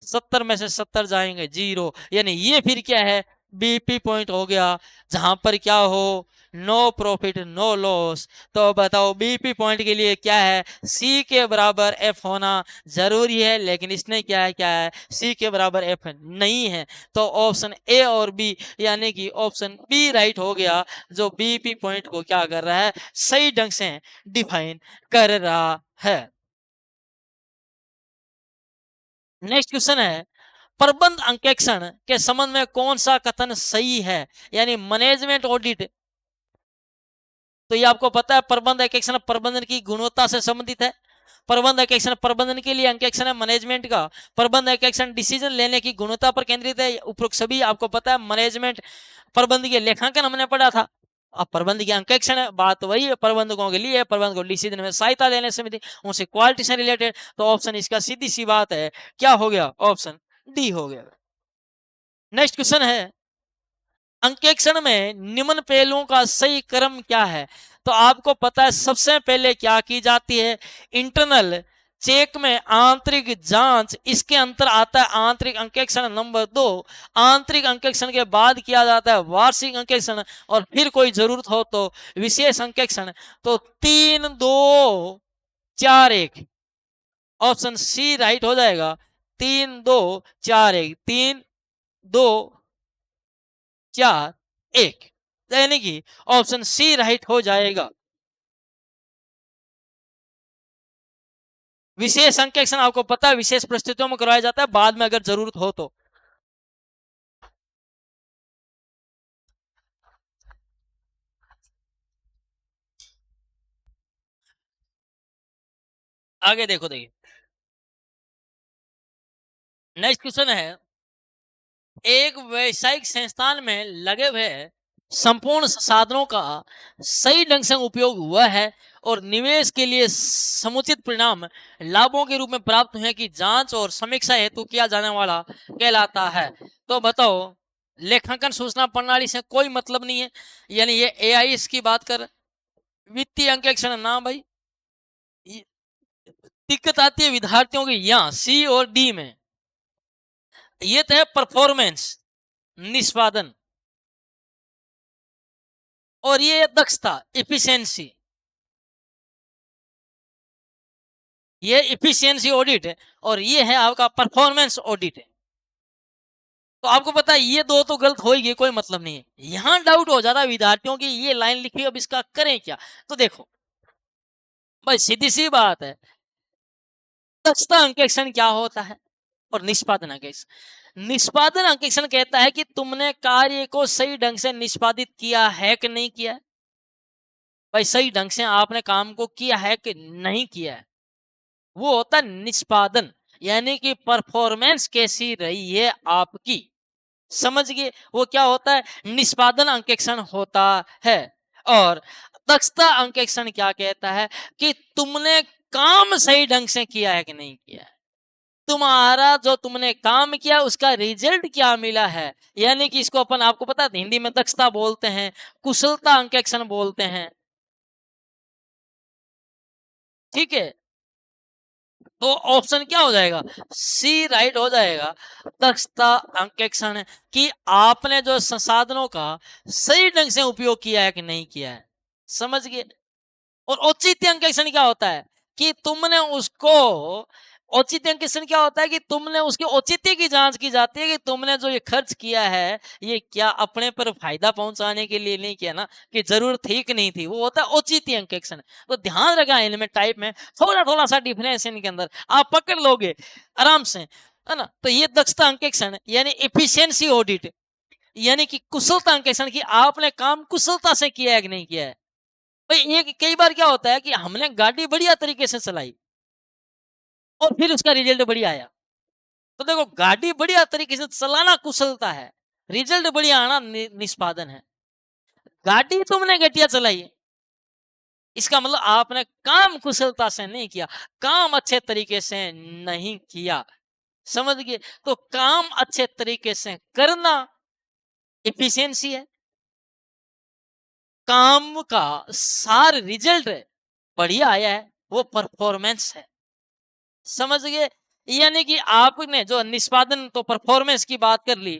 70 में से 70 जाएंगे, जीरो। यानी ये फिर क्या है? बीपी पॉइंट हो गया, जहां पर क्या हो? No profit no loss. तो बताओ बीपी पॉइंट के लिए क्या है? सी के बराबर एफ होना जरूरी है, लेकिन इसने क्या है सी के बराबर एफ नहीं है। तो ऑप्शन ए और बी, यानी कि ऑप्शन बी राइट हो गया, जो बीपी पॉइंट को क्या कर रहा है? सही ढंग से डिफाइन कर रहा है। नेक्स्ट क्वेश्चन है, प्रबंध अंकेक्षण के संबंध में कौन सा कथन सही है? यानी मैनेजमेंट ऑडिट तो ये आपको पता है प्रबंध अंकेक्षण प्रबंधन की गुणवत्ता से संबंधित है। प्रबंध अंकेक्षण प्रबंधन के लिए अंकेक्षण है मैनेजमेंट का। प्रबंध अंकेक्षण डिसीजन लेने की गुणवत्ता पर केंद्रित है। उपरोक्त सभी आपको पता है। मैनेजमेंट प्रबंध के लेखांकन हमने पढ़ा था। अब प्रबंध की अंकेक्षण है, बात वही है प्रबंधकों के लिए, प्रबंध को डिसीजन में सहायता लेने से उनसे क्वालिटी से रिलेटेड। तो ऑप्शन इसका सीधी सी बात है, क्या हो गया, ऑप्शन डी हो गया। नेक्स्ट क्वेश्चन है, अंकेक्षण में निम्न पहलुओं का सही क्रम क्या है। तो आपको पता है सबसे पहले क्या की जाती है, इंटरनल चेक में आंतरिक जांच, इसके अंतर आता है आंतरिक अंकेक्षण। नंबर 2, आंतरिक अंकेक्षण के बाद किया जाता है वार्षिक अंकेक्षण, और फिर कोई जरूरत हो तो विशेष अंकेक्षण। तो 3 2 4 1 ऑप्शन सी राइट हो जाएगा। 3 2 4 1 3 2 4 1 यानी कि ऑप्शन सी राइट हो जाएगा। विशेष अंकेक्षण आपको पता है विशेष परिस्थितियों में करवाया जाता है, बाद में अगर जरूरत हो तो। आगे देखो, देखिए नेक्स्ट क्वेश्चन है, एक व्यावसायिक संस्थान में लगे हुए संपूर्ण साधनों का सही ढंग से उपयोग हुआ है और निवेश के लिए समुचित परिणाम लाभों के रूप में प्राप्त हुए की जांच और समीक्षा हेतु किया जाने वाला कहलाता है। तो बताओ, लेखांकन सूचना प्रणाली से कोई मतलब नहीं है, यानी ये एआई की बात कर। वित्तीय अंकेक्षण ना भाई, दिक्कत आती है विद्यार्थियों की यहाँ सी और डी में। ये तो है परफॉर्मेंस, निष्पादन, और ये दक्षता इफिशियंसी, ये इफिशियंसी ऑडिट है, और ये है आपका परफॉर्मेंस ऑडिट है। तो आपको पता है ये दो तो गलत हो ही गए, कोई मतलब नहीं है। यहां डाउट हो जाता है विद्यार्थियों की, ये लाइन लिखी अब इसका करें क्या। तो देखो भाई सीधी सी बात है, दक्षता अंकेक्षण क्या होता है और निष्पादन अंकेक्षण। निष्पादन अंकेक्षण कहता है कि तुमने कार्य को सही ढंग से निष्पादित किया है कि नहीं किया है। भाई सही ढंग से आपने काम को किया है कि नहीं किया है, वो होता है निष्पादन, यानी कि परफॉर्मेंस कैसी रही है आपकी। समझ गए, वो क्या होता है, निष्पादन अंकेक्षण होता है। और दक्षता अंकेक्षण क्या कहता है कि तुमने काम सही ढंग से किया है कि नहीं किया है, तुम्हारा जो तुमने काम किया उसका रिजल्ट क्या मिला है। यानी कि इसको अपन, आपको पता है हिंदी में दक्षता बोलते हैं, कुशलता अंकेक्षण बोलते हैं, ठीक है। तो ऑप्शन क्या हो जाएगा, सी राइट हो जाएगा। दक्षता अंकेक्षण कि आपने जो संसाधनों का सही ढंग से उपयोग किया है कि नहीं किया है, समझ गए। और औचित्य अंकेक्षण क्या होता है कि तुमने उसको, औचित्य अंकेक्षण क्या होता है कि तुमने उसके औचित्य की जांच की जाती है कि तुमने जो ये खर्च किया है ये क्या अपने पर फायदा पहुंचाने के लिए नहीं किया ना, कि जरूरत थी कि नहीं थी, वो होता है औचित्य अंकेक्षण। तो ध्यान रखा इनमें टाइप में थोड़ा थोड़ा सा डिफरेंस इनके अंदर आप पकड़ लोगे आराम से, है ना। तो ये दक्षता अंकेक्षण यानी इफिशियंसी ऑडिट, यानी कि कुशलता अंकेक्षण की आपने काम कुशलता से किया है कि नहीं किया है। भाई ये कई बार क्या होता है कि हमने गाड़ी बढ़िया तरीके से चलाई और फिर उसका रिजल्ट बढ़िया आया। तो देखो गाड़ी बढ़िया तरीके से चलाना कुशलता है, रिजल्ट बढ़िया आना निष्पादन है। गाड़ी तुमने घटिया चलाई, इसका मतलब आपने काम कुशलता से नहीं किया, काम अच्छे तरीके से नहीं किया, समझ गए। तो काम अच्छे तरीके से करना इफिशियंसी है, काम का सार रिजल्ट बढ़िया आया है वो परफॉर्मेंस है, समझ गए। यानी कि आपने जो निष्पादन तो परफॉर्मेंस की बात कर ली,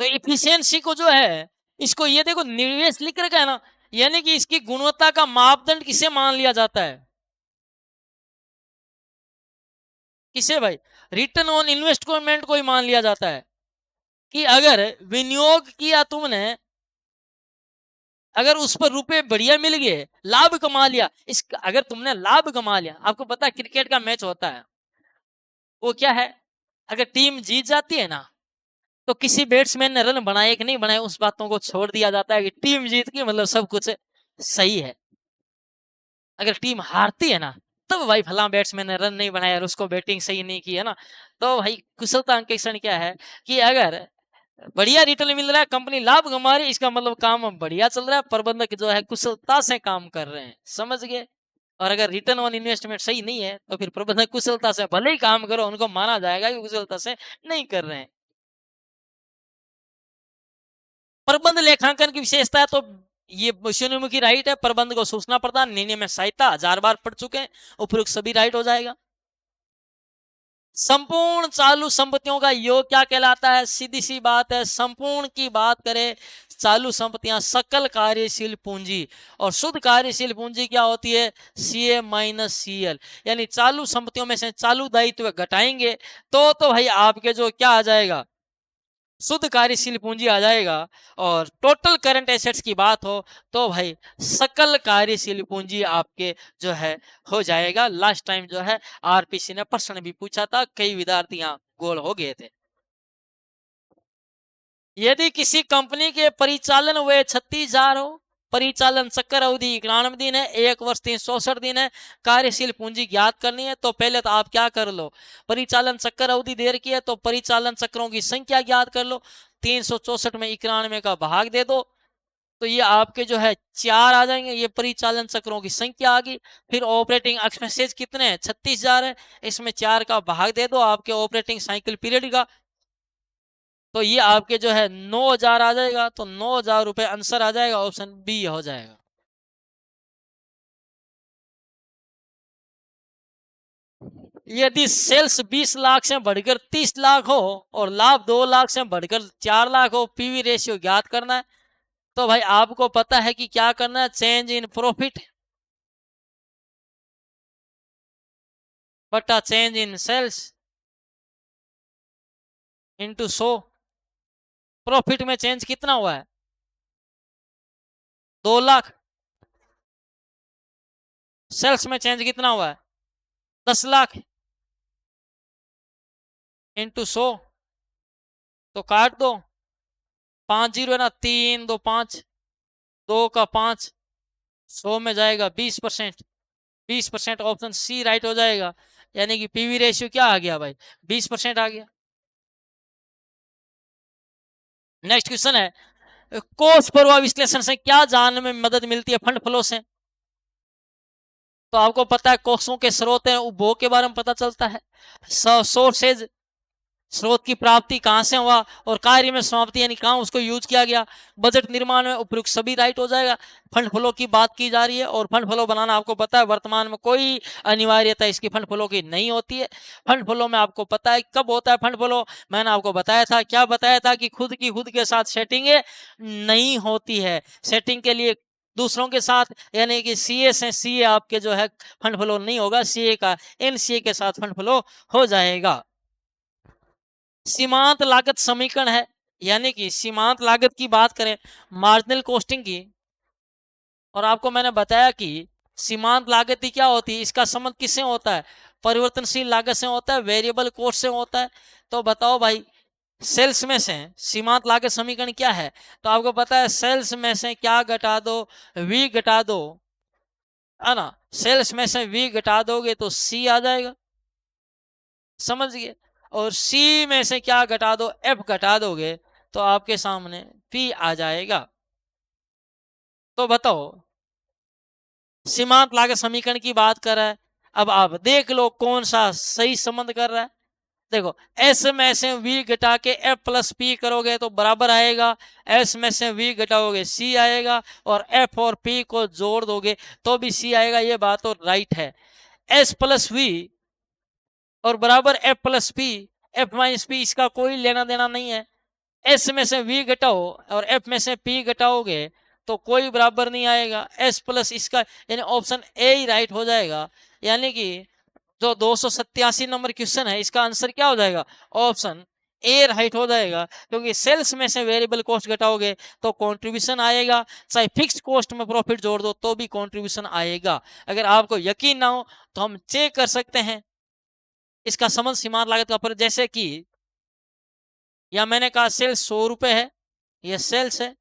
तो इफिशियंसी को जो है इसको ये देखो निवेश लिख रखा है ना, यानी कि इसकी गुणवत्ता का मापदंड किसे मान लिया जाता है, किसे भाई, रिटर्न ऑन इन्वेस्टमेंट को ही मान लिया जाता है। कि अगर विनियोग किया तुमने, अगर उस पर रुपए बढ़िया मिल गए, लाभ कमा लिया, इस अगर तुमने लाभ कमा लिया, आपको पता है क्रिकेट का मैच होता है वो क्या है, अगर टीम जीत जाती है ना तो किसी बैट्समैन ने रन बनाए कि नहीं बनाए उस बातों को छोड़ दिया जाता है कि टीम जीत गई मतलब सब कुछ है। सही है। अगर टीम हारती है ना, तब भाई फलां बैट्समैन ने रन नहीं बनाया और उसको बैटिंग सही नहीं की है ना, तो भाई कुशलता अंकेक्षण क्या है कि अगर बढ़िया रिटर्न मिल रहा है, कंपनी लाभ कमा रही है, इसका मतलब काम बढ़िया चल रहा है, प्रबंधक जो है कुशलता से काम कर रहे हैं, समझ गए? और अगर रिटर्न ऑन इन्वेस्टमेंट सही नहीं है, तो फिर प्रबंधक कुशलता से भले ही काम करो, उनको माना जाएगा कि कुशलता से नहीं कर रहे हैं। प्रबंध लेखांकन की विशेषता है तो ये विषयोन्मुखी राइट है, प्रबंध को सूचना प्रदान, निर्णय में सहायता, 1000 बार पढ़ चुके हैं, उपयुक्त सभी राइट हो जाएगा। संपूर्ण चालू संपत्तियों का योग क्या कहलाता है? सीधी सी बात है, संपूर्ण की बात करें, चालू संपत्तियां सकल कार्यशील पूंजी, और शुद्ध कार्यशील पूंजी क्या होती है? सीए माइनस सीएल, यानी चालू संपत्तियों में से चालू दायित्व घटाएंगे तो भाई आपके जो क्या आ जाएगा? शुद्ध कार्यशील पूंजी आ जाएगा। और टोटल करंट एसेट्स की बात हो तो भाई सकल कार्यशील पूंजी आपके जो है हो जाएगा। लास्ट टाइम जो है आरपीसी ने प्रश्न भी पूछा था, कई विद्यार्थी यहाँ गोल हो गए थे। यदि किसी कंपनी के परिचालन वे 36,000 हो, परिचालन चक्र अवधि 91 दिन है, 1 वर्ष 364 दिन है, कार्यशील पूंजी ज्ञात करनी है, तो पहले तो आप क्या कर लो, परिचालन चक्र अवधि दे रखी है तो परिचालन चक्रों की संख्या ज्ञात कर लो, 364 में 91 का भाग दे दो, तो ये आपके जो है 4 आ जाएंगे, ये परिचालन चक्रों की संख्या आ गई। फिर ऑपरेटिंग एक्सपेंसेस कितने हैं? 36,000 है, इसमें 4 का भाग दे दो आपके ऑपरेटिंग साइकिल पीरियड का, तो ये आपके जो है 9,000 आ जाएगा, तो 9,000 रुपए आंसर आ जाएगा, ऑप्शन बी हो जाएगा। यदि सेल्स 20 लाख से बढ़कर 30 लाख हो और लाभ 2 लाख से बढ़कर 4 लाख हो, पीवी रेशियो ज्ञात करना है, तो भाई आपको पता है कि क्या करना है? चेंज इन प्रॉफिट बटा change in sales into 100। Profit में चेंज कितना हुआ है? 2 लाख। सेल्स में चेंज कितना हुआ है? 10 लाख इंटू 100, तो काट दो, 5 जीरो है ना, 3 2 5, 2 का 5, 100 में जाएगा 20%, 20% ऑप्शन सी राइट हो जाएगा, यानी कि पीवी रेशियो क्या आ गया भाई? 20% आ गया। नेक्स्ट क्वेश्चन है, कोष प्रभाव विश्लेषण से क्या जानने में मदद मिलती है फंड फ्लो से? तो आपको पता है कोषों के स्रोत हैं, उपभोग के बारे में पता चलता है, सोर्सेज, स्रोत की प्राप्ति कहां से हुआ, और कार्य में समाप्ति यानी कहां उसको यूज किया गया, बजट निर्माण में उपयुक्त सभी राइट हो जाएगा। फंड फ्लो की बात की जा रही है, और फंड फ्लो बनाना आपको पता है वर्तमान में कोई अनिवार्यता इसकी फंड फ्लो की नहीं होती है। फंड फ्लो में आपको पता है कब होता है फंड फ्लो, मैंने आपको बताया था, क्या बताया था कि खुद की खुद के साथ सेटिंग नहीं होती है, सेटिंग के लिए दूसरों के साथ, यानी कि सीए से सीए आपके जो है फंड फ्लो नहीं होगा, सीए का एनसीए के साथ फंड फ्लो हो जाएगा। सीमांत लागत समीकरण है, यानी कि सीमांत लागत की बात करें मार्जिनल कॉस्टिंग की, और आपको मैंने बताया कि सीमांत लागत ही क्या होती है, इसका संबंध किससे होता है? परिवर्तनशील लागत से होता है, वेरिएबल कॉस्ट से होता है। तो बताओ भाई, सेल्स में से सीमांत लागत समीकरण क्या है? तो आपको पता है सेल्स में से क्या घटा दो? वी घटा दो, है ना, सेल्स में से वी घटा दोगे तो सी आ जाएगा, समझ गए? और सी में से क्या घटा दो? एफ घटा दोगे तो आपके सामने पी आ जाएगा। तो बताओ, सीमांत लागत समीकरण की बात कर रहा है, अब आप देख लो कौन सा सही संबंध कर रहा है। देखो, एस में से वी घटा के एफ प्लस पी करोगे तो बराबर आएगा, एस में से वी घटाओगे सी आएगा, और एफ और पी को जोड़ दोगे तो भी सी आएगा, ये बात तो राइट है। एस प्लस वी और बराबर F plus P, F minus P, इसका कोई लेना देना नहीं है। एस में से वी घटाओ और एफ में से पी घटाओगे तो कोई बराबर नहीं आएगा, एस प्लस इसका, यानी ऑप्शन ए ही राइट हो जाएगा, यानी कि जो 287 नंबर क्वेश्चन है इसका आंसर क्या हो जाएगा? ऑप्शन ए राइट हो जाएगा, क्योंकि सेल्स में से वेरिएबल कॉस्ट घटाओगे तो कंट्रीब्यूशन आएगा, चाहे फिक्स्ड कॉस्ट में प्रॉफिट जोड़ दो तो भी कंट्रीब्यूशन आएगा। अगर आपको यकीन ना हो तो हम चेक कर सकते हैं इसका समझ सीमांत लागत का पर, जैसे कि या मैंने कहा सेल्स 100 रुपए है, ये सेल्स है,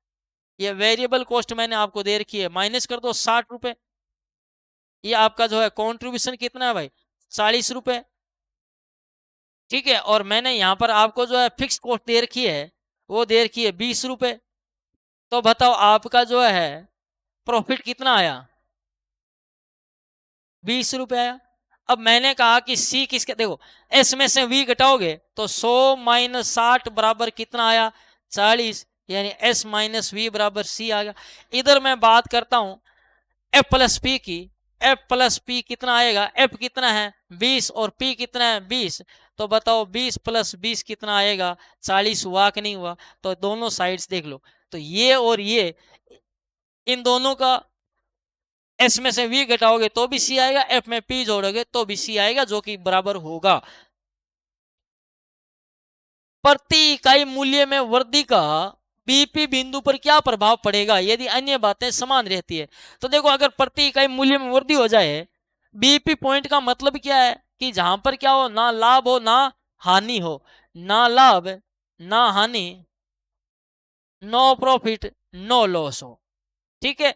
ये वेरिएबल कॉस्ट मैंने आपको दे रखी है, माइनस कर दो 60 रुपए। ये आपका जो है कॉन्ट्रीब्यूशन कितना है भाई, 40 रुपए। ठीक है, और मैंने यहाँ पर आपको जो है फिक्स कॉस्ट दे रखी है, वो दे रखी है 20 रुपए। तो बताओ आपका जो है प्रॉफिट कितना आया, 20 रुपए आया। अब मैंने कहा कि सी किसके, देखो एस में से वी घटाओगे तो 100 - 60 बराबर कितना आया, 40, यानी एस माइनस वी बराबर सी आ गया। इधर मैं बात करता हूं एफ प्लस पी की, एफ प्लस पी कितना आएगा, एफ कितना है 20 और पी कितना है 20। तो बताओ 20 + 20 कितना आएगा, 40 हुआ कि नहीं हुआ। तो दोनों साइड्स देख लो, तो ये और ये, इन दोनों का एस में से वी घटाओगे तो भी सी आएगा, एफ में पी जोड़ोगे तो भी सी आएगा, जो कि बराबर होगा। प्रति इकाई मूल्य में वृद्धि का बीपी बिंदु पर क्या प्रभाव पड़ेगा यदि अन्य बातें समान रहती है। तो देखो अगर प्रति इकाई मूल्य में वृद्धि हो जाए, बीपी पॉइंट का मतलब क्या है कि जहां पर क्या हो, ना लाभ हो ना हानि हो, ना लाभ ना हानि, नो प्रॉफिट नो लॉस हो। ठीक है,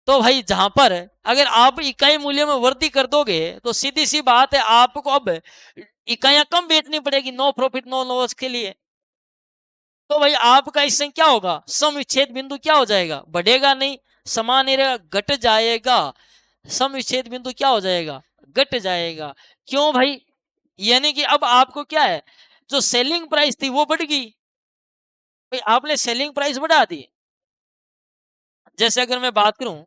तो भाई जहां पर अगर आप इकाई मूल्य में वृद्धि कर दोगे तो सीधी सी बात है आपको अब इकाइयां कम बेचनी पड़ेगी, नो प्रॉफिट नो लॉस के लिए। तो भाई आपका इससे क्या होगा, सम विच्छेद बिंदु क्या हो जाएगा, बढ़ेगा नहीं, समान ही रहेगा, घट जाएगा। सम विच्छेद बिंदु क्या हो जाएगा, घट जाएगा। क्यों भाई, यानी कि अब आपको क्या है, जो सेलिंग प्राइस थी वो बढ़ गई, भाई आपने सेलिंग प्राइस बढ़ा दी। जैसे अगर मैं बात करूं,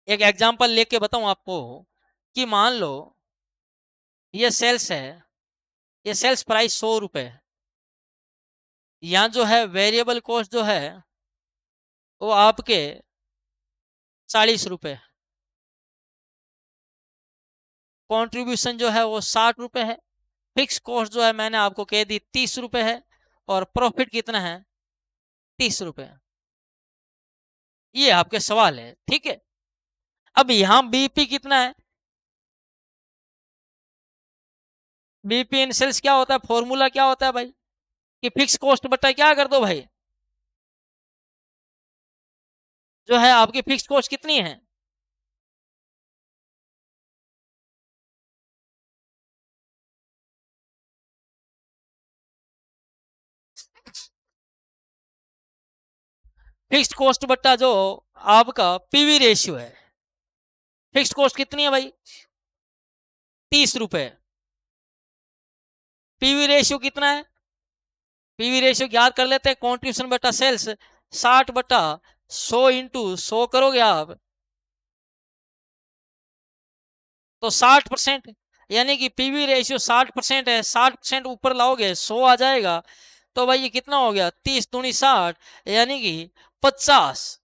एक एग्जांपल लेके बताऊं आपको, कि मान लो ये सेल्स है, ये सेल्स प्राइस 100 रुपए है, यहाँ जो है वेरिएबल कॉस्ट जो है वो आपके 40 रुपए, कंट्रीब्यूशन जो है वो 60 रुपए है, फिक्स कॉस्ट जो है मैंने आपको कह दी 30 रुपए है, और प्रॉफिट कितना है 30 रुपए। ये आपके सवाल है, ठीक है। अब यहाँ बीपी कितना है, बीपी इन सेल्स क्या होता है, फॉर्मूला क्या होता है भाई, कि फिक्स कॉस्ट बटा क्या कर दो भाई, जो है आपकी फिक्स कॉस्ट कितनी है, फिक्स कॉस्ट बट्टा जो आपका पीवी रेशियो है। फिक्स कॉस्ट कितनी है भाई, 30 रुपए। पीवी रेशियो कितना है, पीवी रेशियो याद कर लेते हैं, कॉन्ट्रीब्यूशन बटा सेल्स, 60/100 इंटू 100 करोगे आप तो 60%, यानी कि पीवी रेशियो 60% है, 60% ऊपर लाओगे 100 आ जाएगा। तो भाई ये कितना हो गया, 30×60 यानी कि 50।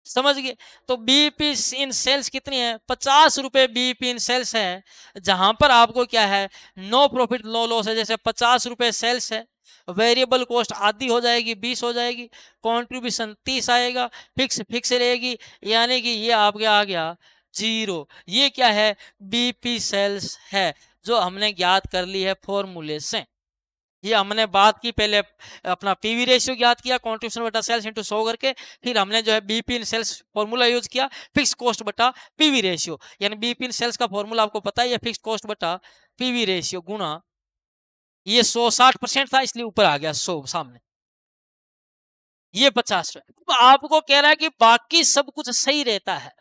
समझ गए। तो बीपी इन सेल्स कितनी है, 50 रुपए बीपी इन सेल्स है, जहां पर आपको क्या है, नो प्रॉफिट नो लॉस है। जैसे 50 रुपए सेल्स है, वेरिएबल कॉस्ट आधी हो जाएगी 20 हो जाएगी, कंट्रीब्यूशन 30 आएगा, फिक्स फिक्स रहेगी, यानी कि ये आपके आ गया 0। ये क्या है, बीपी सेल्स है, जो हमने ज्ञात कर ली है फॉर्मूले से। ये हमने बात की पहले, अपना पीवी रेशियो ज्ञात किया, कंट्रीब्यूशन बटा सेल्स इंटू 100 करके, फिर हमने जो है बीपी इन सेल्स फॉर्मूला यूज किया, फिक्स कॉस्ट बटा पीवी रेशियो, यानी बीपी इन सेल्स का फॉर्मूला आपको पता है, फिक्स कॉस्ट बटा पीवी रेशियो गुणा ये 100 60% था इसलिए ऊपर आ गया 100 सामने, ये 50 है। तो आपको कह रहा है कि बाकी सब कुछ सही रहता है,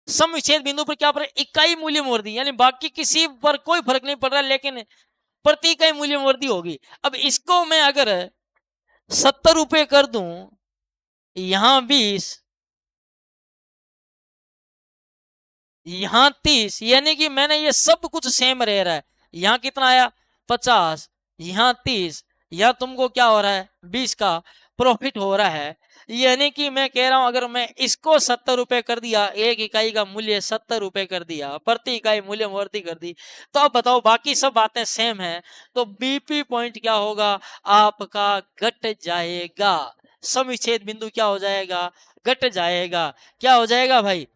सम विच्छेद बिंदु पर क्या पर इकाई मूल्य में वृद्धि, यानी बाकी किसी पर कोई फर्क नहीं पड़ रहा, लेकिन प्रति इकाई मूल्य में वृद्धि होगी। अब इसको मैं अगर 70 रुपए कर दूं, यहाँ 20, यहाँ 30, यानी कि मैंने ये सब कुछ सेम रह रहा है। यहाँ कितना आया 50, यहाँ 30, यहाँ तुमको क्या हो रहा है 20 का प्रॉफिट हो रहा है। यानी कि मैं कह रहा हूं अगर मैं इसको 70 रुपए कर दिया, एक इकाई का मूल्य 70 रुपए कर दिया, प्रति इकाई मूल्य में वृद्धि कर दी, तो अब बताओ बाकी सब बातें सेम है, तो बीपी पॉइंट क्या होगा आपका, घट जाएगा। सम विच्छेद बिंदु क्या हो जाएगा, घट जाएगा। क्या हो जाएगा भाई,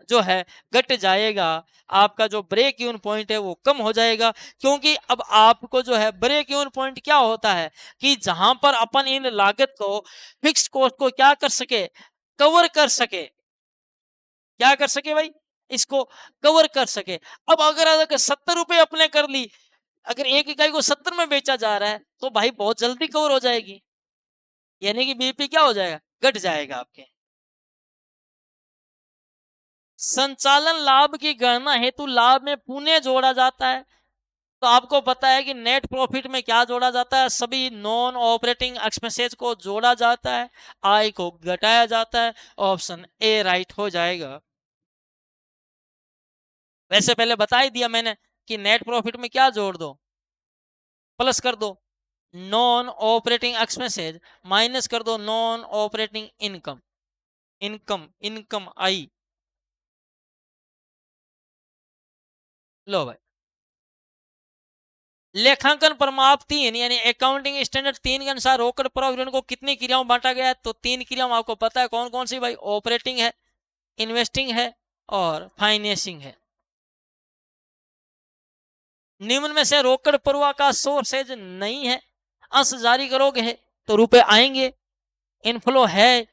जो है घट जाएगा, आपका जो ब्रेक इवन पॉइंट है वो कम हो जाएगा। क्योंकि अब आपको जो है ब्रेक इवन पॉइंट क्या होता है कि जहां पर अपन इन लागत को, फिक्स्ड कॉस्ट को क्या कर सके, कवर कर सके, क्या कर सके भाई, इसको कवर कर सके। अब अगर 70 रुपए अपने कर ली, अगर एक इकाई को 70 में बेचा जा रहा है तो भाई बहुत जल्दी कवर हो जाएगी, यानी कि बीपी क्या हो जाएगा, घट जाएगा आपके। संचालन लाभ की गणना हेतु लाभ में पुनः जोड़ा जाता है। तो आपको पता है कि नेट प्रॉफिट में क्या जोड़ा जाता है, सभी नॉन ऑपरेटिंग एक्सपेंसेस को जोड़ा जाता है, आय को घटाया जाता है। ऑप्शन ए राइट हो जाएगा। वैसे पहले बता ही दिया मैंने कि नेट प्रॉफिट में क्या जोड़ दो, प्लस कर दो नॉन ऑपरेटिंग एक्सपेंसेस, माइनस कर दो non operating income, income income आई। लो भाई, लेखांकन प्रमाप 3 यानी अकाउंटिंग स्टैंडर्ड 3 के अनुसार रोकड़ प्रवाह को कितनी क्रियाओं बांटा गया है, तो 3 क्रियाओं आपको पता है कौन कौन सी भाई, ऑपरेटिंग है, इन्वेस्टिंग है और फाइनेंसिंग है। निम्न में से रोकड़ प्रवाह का सोर्सेज नहीं है, अंश जारी करोगे तो रुपए आएंगे, इनफ्लो है,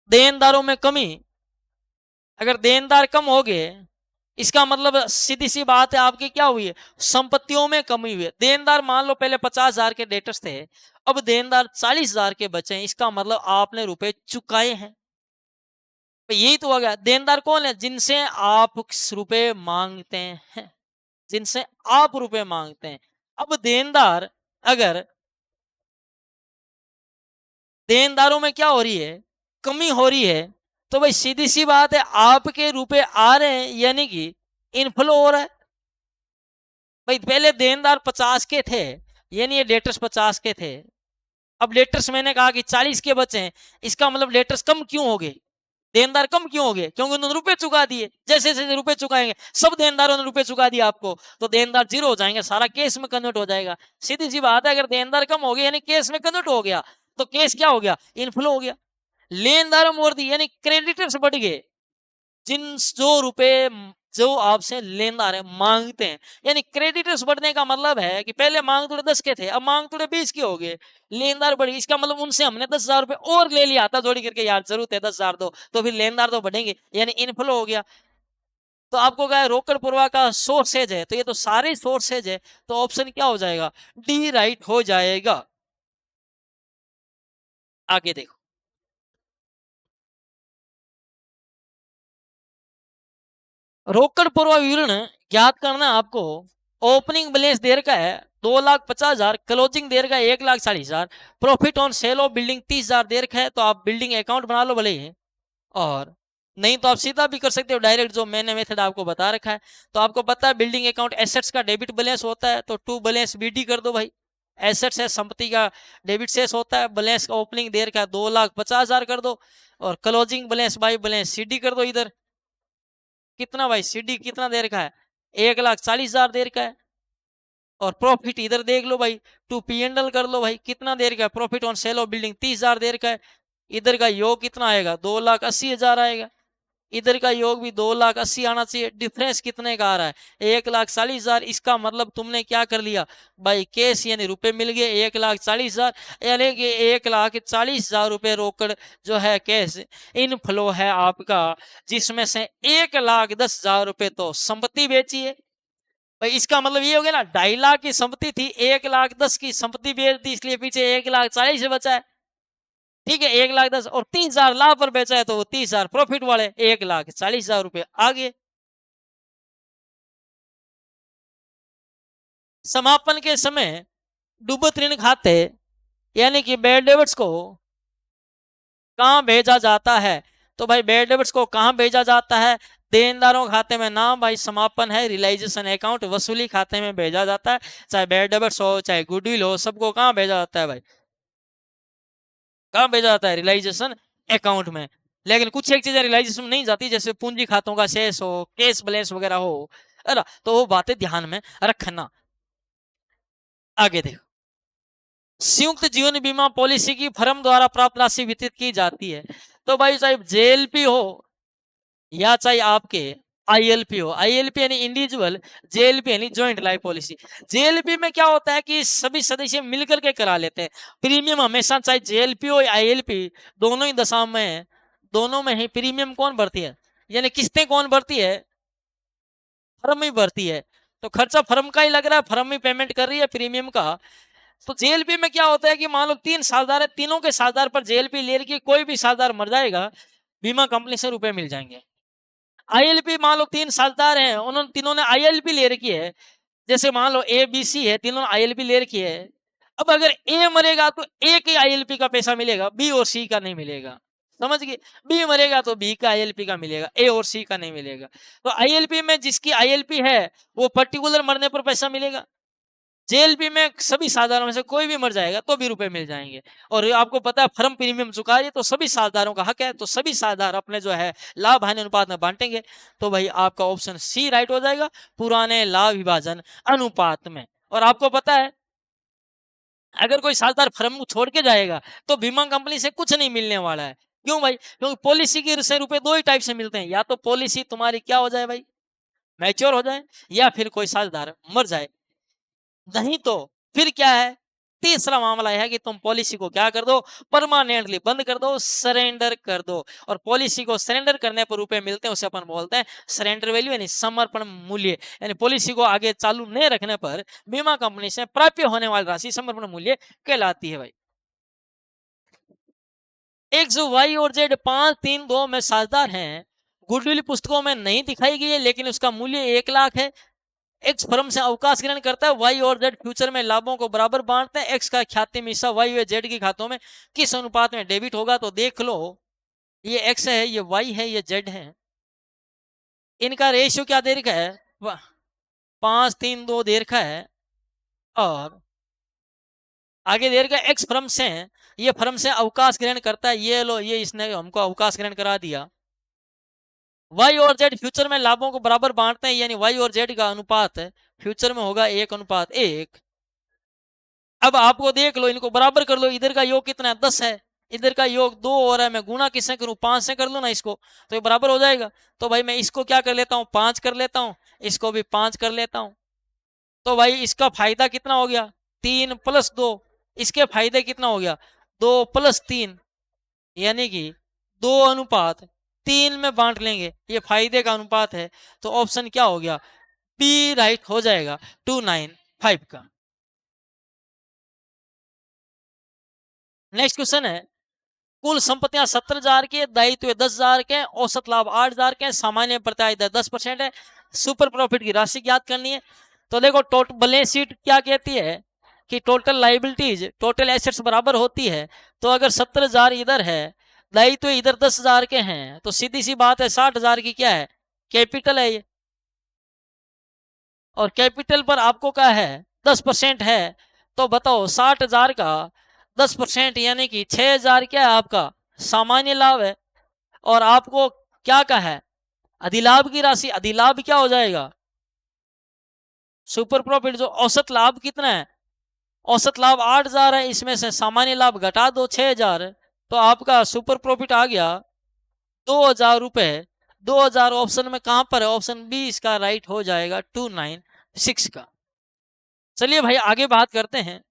देनदारों में कमी, अगर देनदार कम हो गए इसका मतलब सीधी सी बात है आपकी क्या हुई है, संपत्तियों में कमी हुई है। देनदार मान लो पहले 50,000 के डेटर्स थे, अब देनदार 40,000 के बचे हैं, इसका मतलब आपने रुपए चुकाए हैं। तो यही तो हो गया, देनदार कौन है, जिनसे आप रुपए मांगते हैं, जिनसे आप रुपए मांगते हैं। अब देनदार, अगर देनदारों में क्या हो रही है, कमी हो रही है, तो भाई सीधी सी बात है आपके रुपए आ रहे हैं, यानी कि इनफ्लो हो रहा है। भाई पहले देनदार 50 के थे, यानी ये डेटर्स 50 के थे, अब डेटर्स मैंने कहा कि 40 के बचे हैं, इसका मतलब डेटर्स कम क्यों हो गए, देनदार कम क्यों हो गए, क्योंकि उन्होंने रुपए चुका दिए। जैसे जैसे रुपए चुकाएंगे, सब देनदारों ने रुपए चुका दिए आपको, तो देनदार जीरो हो जाएंगे, सारा केस में कन्वर्ट हो जाएगा। सीधी सी बात है, अगर देनदार कम हो गए यानी केस में कन्वर्ट हो गया, तो केस क्या हो गया, इनफ्लो हो गया। लेनदारों में वृद्धि यानी क्रेडिटर्स बढ़ गए, जिन जो रुपए जो आपसे लेनदार है मांगते हैं, यानी क्रेडिटर्स बढ़ने का मतलब है कि पहले मांग तुड़े 10 के थे, अब मांग तुड़े 20 के हो गए, लेनदार बढ़ी, इसका मतलब उनसे हमने 10,000 रुपए और ले लिया था जोड़ी करके, यार जरूरत है 10,000 दो, तो फिर लेनदार तो बढ़ेंगे, यानी इनफ्लो हो गया। तो आपको क्या है, रोकड़ प्रवाह का सोर्सेज है, तो ये तो सारे सोर्सेज है, तो ऑप्शन क्या हो जाएगा, डी राइट हो जाएगा। आगे देखो, रोकड़ प्रवाह विवरण ज्ञात करना है आपको। ओपनिंग बैलेंस दे रखा है 2,50,000, क्लोजिंग दे रखा है 1,40,000, profit on sale of building 30,000 दे रखा है, तो आप बिल्डिंग अकाउंट बना लो भले ही, और नहीं तो आप सीधा भी कर सकते हो डायरेक्ट, जो मैंने मेथड आपको बता रखा है। तो आपको पता है बिल्डिंग अकाउंट एसेट्स का डेबिट बैलेंस होता है, तो टू बैलेंस बीडी कर दो भाई, एसेट्स है संपत्ति का डेबिट शेष होता है, बैलेंस का ओपनिंग दे रखा है 2,50,000 कर दो, और closing balance by balance CD कर दो इधर, कितना भाई सीडी कितना दे रखा है, 1,40,000 दे रखा है, और प्रॉफिट इधर देख लो भाई, टू पी एंड एल कर लो भाई, कितना दे रखा है, profit on sale of building 30,000 दे रखा है, इधर का योग कितना आएगा, 2,80,000 आएगा, इधर का योग भी 2,80,000 आना चाहिए, डिफरेंस कितने का आ रहा है, 1,40,000। इसका मतलब तुमने क्या कर लिया भाई, कैश यानी रुपए मिल गए 1,40,000, यानी कि 1,40,000 रुपए रोकड़ जो है कैश इनफ्लो है आपका, जिसमें से 1,10,000 रुपए तो संपत्ति बेची है। भाई इसका मतलब ये हो गया ना, 2.5 लाख की संपत्ति थी, 1,10,000 की संपत्ति बेच दी, इसलिए पीछे 1,40,000 बचा है। ठीक है, 1,10,000 और 30,000 लाभ पर बेचा है, तो वो 30,000 प्रॉफिट वाले, 1,40,000 रुपए आगे। समापन के समय डूबत ऋण खाते यानी कि बैड डेबिट्स को कहां भेजा जाता है, तो भाई बैड डेबिट्स को कहां भेजा जाता है, देनदारों खाते में नाम भाई समापन है, रियलाइजेशन अकाउंट वसूली खाते में भेजा जाता है, चाहे बैड डेबिट्स हो चाहे गुडविल हो, सबको कहां भेजा जाता है भाई, कहां भेजा जाता है, रियलाइजेशन अकाउंट में। लेकिन कुछ एक चीजें रियलाइजेशन में नहीं जाती, जैसे पूंजी खातों का शेष हो, केस बैलेंस वगैरह हो, है ना, तो वो बातें ध्यान में रखना। आगे देखो, संयुक्त जीवन बीमा पॉलिसी की फर्म द्वारा प्राप्त राशि वितरित की जाती है, तो भाई साहब जेएलपी हो या चाहे आपके आईएलपी हो, आईएलपी यानी इंडिविजुअल, जेएलपी यानी जॉइंट लाइफ पॉलिसी। जेएलपी में क्या होता है कि सभी सदस्य मिलकर के करा लेते हैं। प्रीमियम हमेशा चाहे जेएलपी हो या आईएलपी, दोनों ही दशा में, दोनों में ही प्रीमियम कौन भरती है, यानी किस्तें कौन भरती है, फर्म ही भरती है। तो खर्चा फर्म का ही लग रहा है, फर्म ही पेमेंट कर रही है प्रीमियम का। तो जेएलपी में क्या होता है कि मान लो 3 साझेदार है, तीनों के साझेदार पर जेएलपी ले रही है, कोई भी साझेदार मर जाएगा, बीमा कंपनी से रुपए मिल जाएंगे। आईएलपी मान लो 3 साझेदार हैं, उन्होंने तीनों ने आईएलपी ले रखी है, जैसे मान लो ए बी सी है, तीनों ने आईएलपी ले रखी है। अब अगर ए मरेगा तो ए के आईएलपी का पैसा मिलेगा, बी और सी का नहीं मिलेगा, समझ गए। बी मरेगा तो बी का आईएलपी का मिलेगा, ए और सी का नहीं मिलेगा। तो आईएलपी में जिसकी आईएलपी है वो पर्टिकुलर मरने पर पैसा मिलेगा। जेएलपी में सभी साझेदारों में से कोई भी मर जाएगा तो भी रुपए मिल जाएंगे। और आपको पता है फर्म प्रीमियम चुका रही है तो सभी साझेदारों का हक है, तो सभी साझेदार अपने जो है लाभ हानि अनुपात में बांटेंगे। तो भाई आपका ऑप्शन सी राइट हो जाएगा, पुराने लाभ विभाजन अनुपात में। और आपको पता है अगर कोई साझेदार फर्म को छोड़ के जाएगा तो बीमा कंपनी से कुछ नहीं मिलने वाला है। क्यों भाई? क्योंकि पॉलिसी के से रुपए दो ही टाइप से मिलते हैं, या तो पॉलिसी तुम्हारी क्या हो जाए भाई, मैच्योर हो जाए, या फिर कोई साझेदार मर जाए। नहीं तो फिर क्या है, तीसरा मामला यह है कि तुम पॉलिसी को क्या कर दो, परमानेंटली बंद कर दो, सरेंडर कर दो। और पॉलिसी को सरेंडर करने पर रुपए मिलते हैं, उसे अपन बोलते हैं सरेंडर वैल्यू यानी समर्पण मूल्य। यानी पॉलिसी को आगे चालू नहीं रखने पर बीमा कंपनी से प्राप्य होने वाली राशि समर्पण मूल्य कहलाती है भाई। एक्स वाई और जेड 5 3 2 में साझेदार हैं। गुडविल पुस्तकों में नहीं दिखाई गई है, लेकिन उसका मूल्य 1 लाख है। एक्स फर्म से अवकाश ग्रहण करता है, वाई और जेड फ्यूचर में लाभों को बराबर बांटते हैं। एक्स का ख्याति में हिस्सा वाई और जेड के खातों में किस अनुपात में डेबिट होगा? तो देख लो, ये एक्स है, ये वाई है, ये जेड है, इनका रेशियो क्या दे रखा है, 5 3 2 दे रखा है। और आगे दे रखा है एक्स फर्म से, ये फर्म से अवकाश ग्रहण करता है, ये लो, ये इसने हमको अवकाश ग्रहण करा दिया। वाई और जेड फ्यूचर में लाभों को बराबर बांटते हैं, यानी वाई और जेड का अनुपात फ्यूचर में होगा 1:1। अब आपको देख लो, इनको बराबर कर लो, इधर का योग कितना है, 10 है, इधर का योग 2 हो रहा है, मैं गुना किससे करूं, 5 से कर लूं ना इसको, तो ये बराबर हो जाएगा। तो भाई मैं इसको क्या कर लेता हूं, 5 कर लेता हूं, इसको भी 5 कर लेता हूं। तो भाई इसका फायदा कितना हो गया, 3+2। इसके फायदे कितना हो गया, 2+3, यानी कि 2:3 में बांट लेंगे, ये फायदे का अनुपात है। तो ऑप्शन क्या हो गया, बी राइट हो जाएगा, 295 का। नेक्स्ट क्वेश्चन है, कुल संपत्तियां 70,000 के, दायित्व 10,000 के, औसत लाभ 8,000 के, सामान्य प्रत्याय दर 10% है, सुपर प्रॉफिट की राशि ज्ञात करनी है। तो देखो टोटल बैलेंस शीट क्या कहती है कि टोटल लाइबिलिटीज टोटल एसेट्स बराबर होती है। तो अगर 70,000 इधर है, दायित्व इधर 10,000 के हैं, तो सीधी सी बात है 60,000 की क्या है, कैपिटल है ये। और कैपिटल पर आपको क्या है, 10% है। तो बताओ 60,000 का 10% यानी कि 6,000 क्या है आपका सामान्य लाभ है। और आपको क्या का है, अधिलाभ की राशि, अधिलाभ क्या हो जाएगा, सुपर प्रॉफिट। जो औसत लाभ कितना है, औसत लाभ 8,000 है, इसमें से सामान्य लाभ घटा दो 6,000, तो आपका सुपर प्रॉफिट आ गया 2,000 रुपए। 2,000 ऑप्शन में कहां पर है, ऑप्शन बी इसका राइट हो जाएगा, 296 का। चलिए भाई आगे बात करते हैं।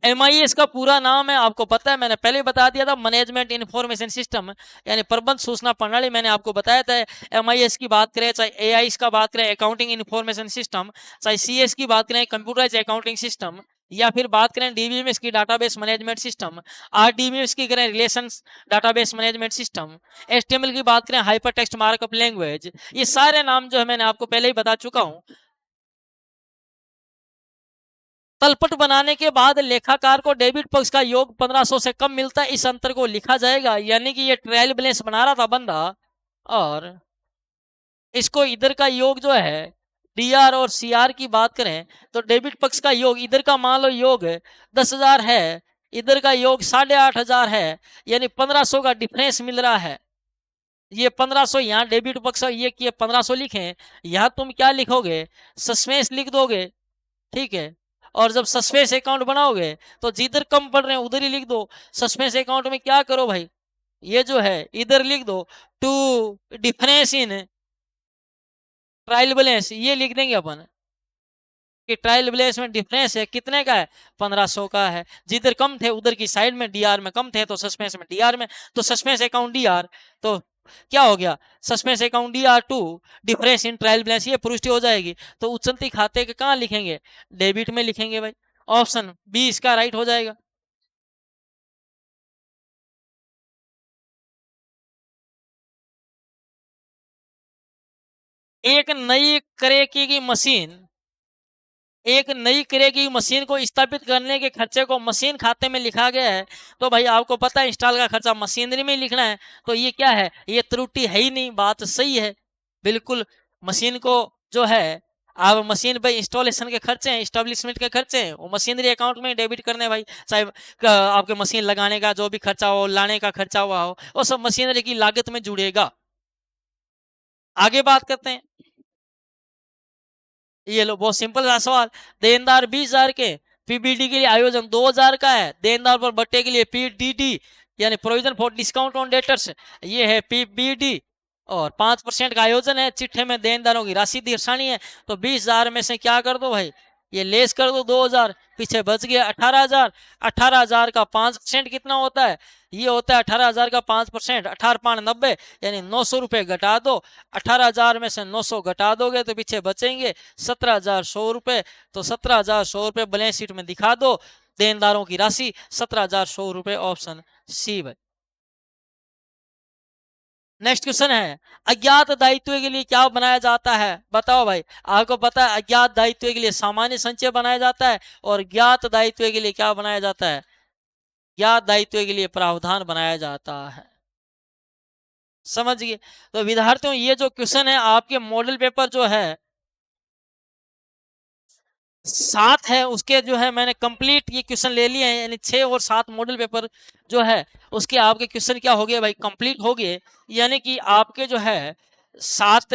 एमआईएस का पूरा नाम है, आपको पता है, मैंने पहले बता दिया था, मैनेजमेंट इंफॉर्मेशन सिस्टम, यानी प्रबंध सूचना प्रणाली। मैंने आपको बताया था, एमआईएस की बात करें, चाहे एआईएस का बात करें, अकाउंटिंग इंफॉर्मेशन सिस्टम, चाहे सीएस की बात करें, कंप्यूटराइज अकाउंटिंग सिस्टम, या फिर बात करें डीबीएमएस की डाटाबेस मैनेजमेंट सिस्टम, आरडीबीएमएस की करें relations database management system, HTML की बात करें हाइपर टेक्स्ट मार्कअप लैंग्वेज, ये सारे नाम जो है मैंने आपको पहले ही बता चुका हूं। तलपट बनाने के बाद लेखाकार को डेबिट पक्ष का योग 1500 से कम मिलता है, इस अंतर को लिखा जाएगा। यानी कि ये ट्रायल बैलेंस बना रहा था बंदा, और इसको इधर का योग जो है डीआर और सीआर की बात करें तो डेबिट पक्ष का योग इधर का मान लो योग 10,000 है, इधर का योग 8,500 है, यानी 1500 का डिफरेंस मिल रहा है। ये 1500 यहाँ डेबिट पक्ष, ये किए 1500 लिखे, यहाँ तुम क्या लिखोगे, सस्पेंस लिख दोगे, ठीक है। और जब सस्पेंस अकाउंट बनाओगे तो जिधर कम पड़ रहे हैं उधर ही लिख दो। सस्पेंस अकाउंट में क्या करो भाई, ये जो है इधर लिख दो, to difference in trial balance, ये लिख देंगे अपन कि ट्रायल बैलेंस में डिफरेंस है कितने का है, 1500 का है। जिधर कम थे उधर की साइड में डीआर में कम थे, तो सस्पेंस में डीआर में, तो सस्पेंस अकाउंट डीआर, तो क्या हो गया, suspense account DR to difference in trial balance, ये पुष्टि हो जाएगी। तो उच्चती खाते के कहाँ लिखेंगे, डेबिट में लिखेंगे भाई। ऑप्शन बी इसका राइट हो जाएगा। एक नई क्रय की मशीन, एक नई क्रय की मशीन को स्थापित करने के खर्चे को मशीन खाते में लिखा गया है। तो भाई आपको पता है इंस्टॉल का खर्चा मशीनरी में लिखना है, तो ये क्या है, ये त्रुटि है ही नहीं, बात सही है बिल्कुल। मशीन को जो है, आप मशीन पे इंस्टॉलेशन के खर्चे हैं, स्टैब्लिशमेंट के खर्चे हैं, वो मशीनरी अकाउंट में डेबिट करने भाई। चाहे आपके मशीन लगाने का जो भी खर्चा हो, लाने का खर्चा हुआ हो, वो सब मशीनरी की लागत में जुड़ेगा। आगे बात करते हैं। ये लो बहुत सिंपल सा सवाल। देनदार 20,000 के, पीबीडी के लिए आयोजन 2,000 का है, देनदार पर बट्टे के लिए पीडीडी यानी provision for discount on debtors, ये है पीबीडी, और 5% का आयोजन है। चिट्ठे में देनदारों की राशि दर्शानी है, तो 20,000 में से क्या कर दो भाई, ये लेस कर दो 2,000, पीछे बच गया 18,000। 18,000 का 5% कितना होता है, ये होता है 18,000 का 5%, 18×5 = 90, यानी 900 रुपये घटा दो। 18,000 में से 900 घटा दोगे तो पीछे बचेंगे 17,100 रुपये। तो 17,100 रुपये बैलेंस शीट में दिखा दो, देनदारों की राशि 17,100 रुपये, ऑप्शन सी भाई। नेक्स्ट क्वेश्चन है, अज्ञात दायित्व के लिए क्या बनाया जाता है, बताओ भाई। आपको पता है अज्ञात दायित्व के लिए सामान्य संचय बनाया जाता है, और ज्ञात दायित्व के लिए क्या बनाया जाता है, ज्ञात दायित्व के लिए प्रावधान बनाया जाता है। समझ गए। तो विद्यार्थियों ये जो क्वेश्चन है आपके मॉडल पेपर जो है 7 है, उसके जो है मैंने कंप्लीट ये क्वेश्चन ले लिए हैं, यानी 6 और 7 मॉडल पेपर जो है उसके आपके क्वेश्चन क्या हो गए भाई, कंप्लीट हो गए। यानी कि आपके जो है 7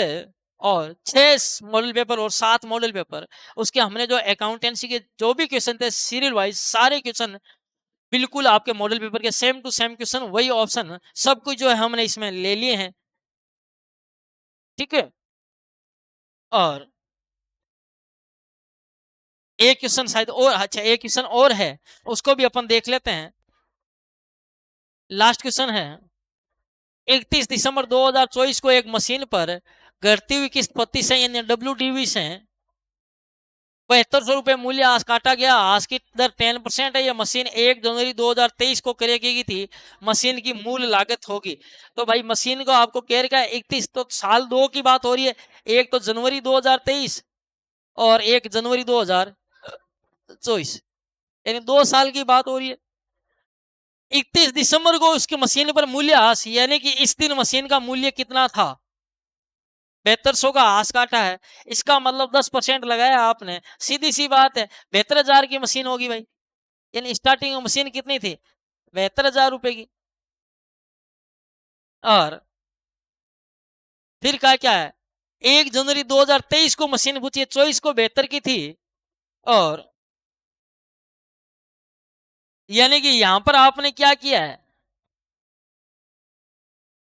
और 6 मॉडल पेपर और 7 मॉडल पेपर, उसके हमने जो अकाउंटेंसी के जो भी क्वेश्चन थे सीरियल वाइज सारे क्वेश्चन बिल्कुल आपके मॉडल पेपर के सेम टू सेम क्वेश्चन, वही ऑप्शन सब कुछ जो है हमने इसमें ले लिए हैं। ठीक है। और एक क्वेश्चन शायद और, अच्छा एक क्वेश्चन और है, उसको भी अपन देख लेते हैं। लास्ट क्वेश्चन है, 31 दिसंबर 2024 को एक मशीन पर घटती हुई किस्त 25 से यानी डब्ल्यू से 7200 रुपये मूल्य आज काटा गया। आज की दर 10% है। यह मशीन 1 जनवरी 2023 को क्रय की गई थी। मशीन की मूल लागत होगी, तो भाई मशीन को आपको कह रखा है 31, तो साल 2 की बात हो रही है, एक तो जनवरी 2023 और एक जनवरी 2024, यानी 2 साल की बात हो रही है। 31 दिसंबर को उसकी मशीन पर मूल्य हास, यानी कि इस दिन मशीन का मूल्य कितना था, 7200 का हास काटा है। इसका मतलब 10% लगाया आपने, सीधी सी बात है 72,000 की मशीन होगी भाई। यानी स्टार्टिंग में मशीन कितनी थी, 72,000 रुपए की। और फिर क्या है, 1 जनवरी 2023 को मशीन पूछी है, 24 को 72 की थी। और यानी कि यहां पर आपने क्या किया है,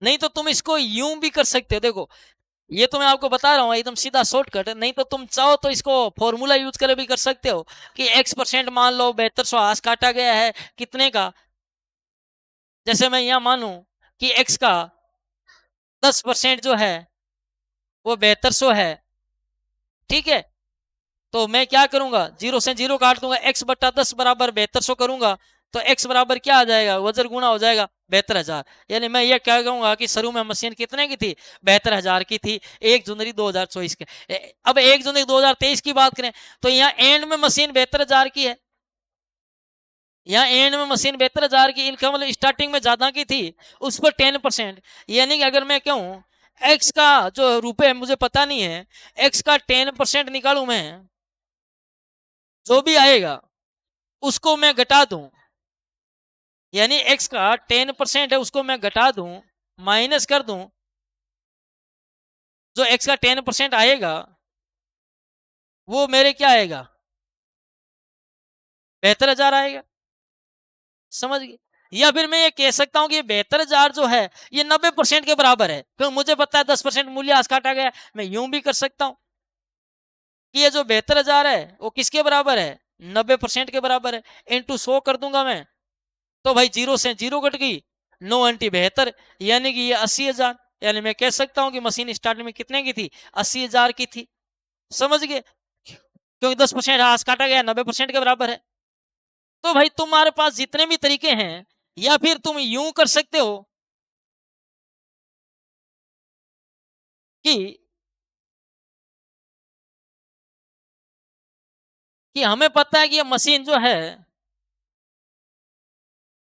नहीं तो तुम इसको यूं भी कर सकते हो, देखो ये तो मैं आपको बता रहा हूँ एकदम सीधा शॉर्टकट, नहीं तो तुम चाहो तो इसको फॉर्मूला यूज कर भी कर सकते हो कि x% मान लो 7200 हाथ काटा गया है कितने का, जैसे मैं यहां मानू कि x का 10% जो है वो 7200 है। ठीक है, तो मैं क्या करूंगा, 0 से 0 काट दूंगा, x/10 बराबर 7200 करूंगा, तो x बराबर क्या आ जाएगा, वजर गुना हो जाएगा 72,000। यानी मैं ये क्या कहूंगा कि शुरू में मशीन कितने की थी, 72,000 की थी, 1 जनवरी 2024 के। अब 1 जनवरी 2023 की बात करें, तो यहाँ एंड में मशीन 72,000 की है, यहाँ एंड में मशीन 72,000 की, इनका मतलब स्टार्टिंग में ज्यादा की थी, उस पर 10%। यानी कि अगर मैं कहूँ एक्स का जो रुपए मुझे पता नहीं है, एक्स का 10% निकालू मैं, जो भी आएगा उसको मैं घटा दूं, यानी एक्स का 10% है उसको मैं घटा दूं, माइनस कर दूं, जो एक्स का 10% आएगा वो मेरे क्या आएगा, 72,000 आएगा। समझ गए। या फिर मैं ये कह सकता हूँ कि 72,000 जो है ये 90% के बराबर है, क्योंकि मुझे पता है 10% मूल्यह्रास काटा गया। मैं यूं भी कर सकता हूँ कि ये जो 72,000 है वो किसके बराबर है, 90% के बराबर है। इंटू 100 कर दूंगा मैं, तो भाई जीरो से जीरो कट गई, 9 × 72 यानी कि ये 80,000। यानी मैं कह सकता हूँ कि मशीन स्टार्टिंग में कितने की थी, 80,000 की थी। समझ गए, क्योंकि 10% ह्रास काटा गया, 90% के बराबर है। तो भाई तुम्हारे पास जितने भी तरीके हैं, या फिर तुम यूं कर सकते हो कि हमें पता है कि ये मशीन जो है,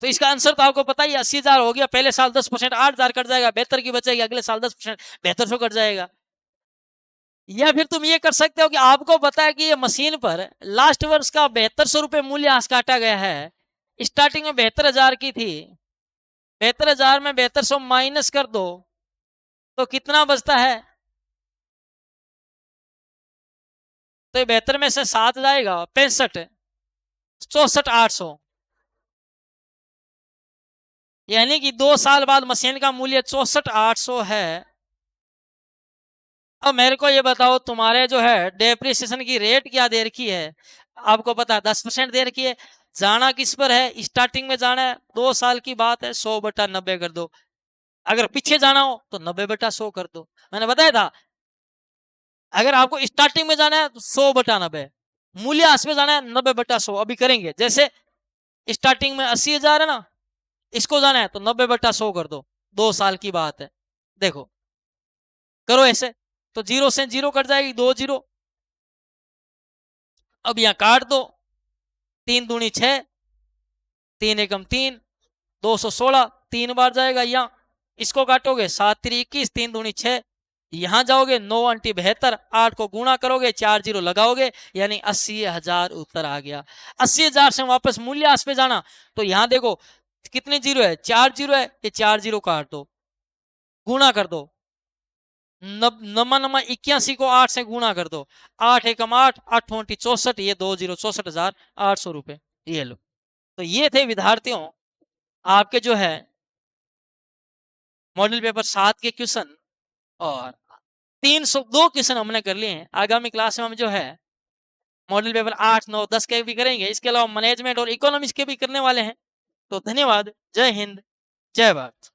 तो इसका आंसर तो आपको पता ही, 80,000 हो गया, पहले साल 10%, 8,000 कट जाएगा, 72 की बचेगी, अगले साल 10%, 7200 कट जाएगा। या फिर तुम ये कर सकते हो कि आपको पता है कि ये मशीन पर लास्ट वर्ष का 7200 रुपये मूल्य काटा गया है, स्टार्टिंग में 72,000 की थी, 72,000 में 7200 माइनस कर दो तो कितना बचता है, तो 72 में से 7 जाएगा, 65, 64,800। यानी कि 2 साल बाद मशीन का मूल्य 64,800 है। अब मेरे को ये बताओ, तुम्हारे जो है डेप्रिसिएशन की रेट क्या दे रखी है, आपको पता है 10% दे रखी है। जाना किस पर है, स्टार्टिंग में जाना है, 2 साल की बात है, 100/90 कर दो। अगर पीछे जाना हो तो 90/100 कर दो। मैंने बताया था, अगर आपको स्टार्टिंग में जाना है तो 100/90, मूल्यह्रास में जाना है 90/100। अभी करेंगे, जैसे स्टार्टिंग में 80,000 है ना, इसको जाना है तो 90/100 कर दो, 2 साल की बात है। देखो करो ऐसे, तो जीरो से जीरो कट जाएगी, 2 जीरो। अब यहाँ काट दो, 3 दूनी 6, 3 एकम 3, 216, 3 बार जाएगा यहाँ। इसको काटोगे, 7×3 = 21, 3 दूनी 6, यहाँ जाओगे, 9 × 72, 8 को गुणा करोगे, 4 जीरो लगाओगे, यानी 80,000 उत्तर आ गया। 80,000 से वापस मूल्यह्रास पे जाना, तो यहाँ देखो कितने जीरो है, 4 जीरो है, ये 4 जीरो काट दो, गुणा कर दो, नमा नमा 81 को 8 से गुणा कर दो, 8 × 8, 8×64, ये 2 जीरो, 64,800 रुपए। ये लो। तो ये थे विद्यार्थियों आपके जो है मॉडल पेपर 7 के क्वेश्चन, और 302 क्वेश्चन हमने कर लिए हैं। आगामी क्लास में हम जो है मॉडल पेपर 8, 9, 10 के भी करेंगे, इसके अलावा मैनेजमेंट और इकोनॉमिक्स के भी करने वाले हैं। तो धन्यवाद, जय हिंद, जय भारत।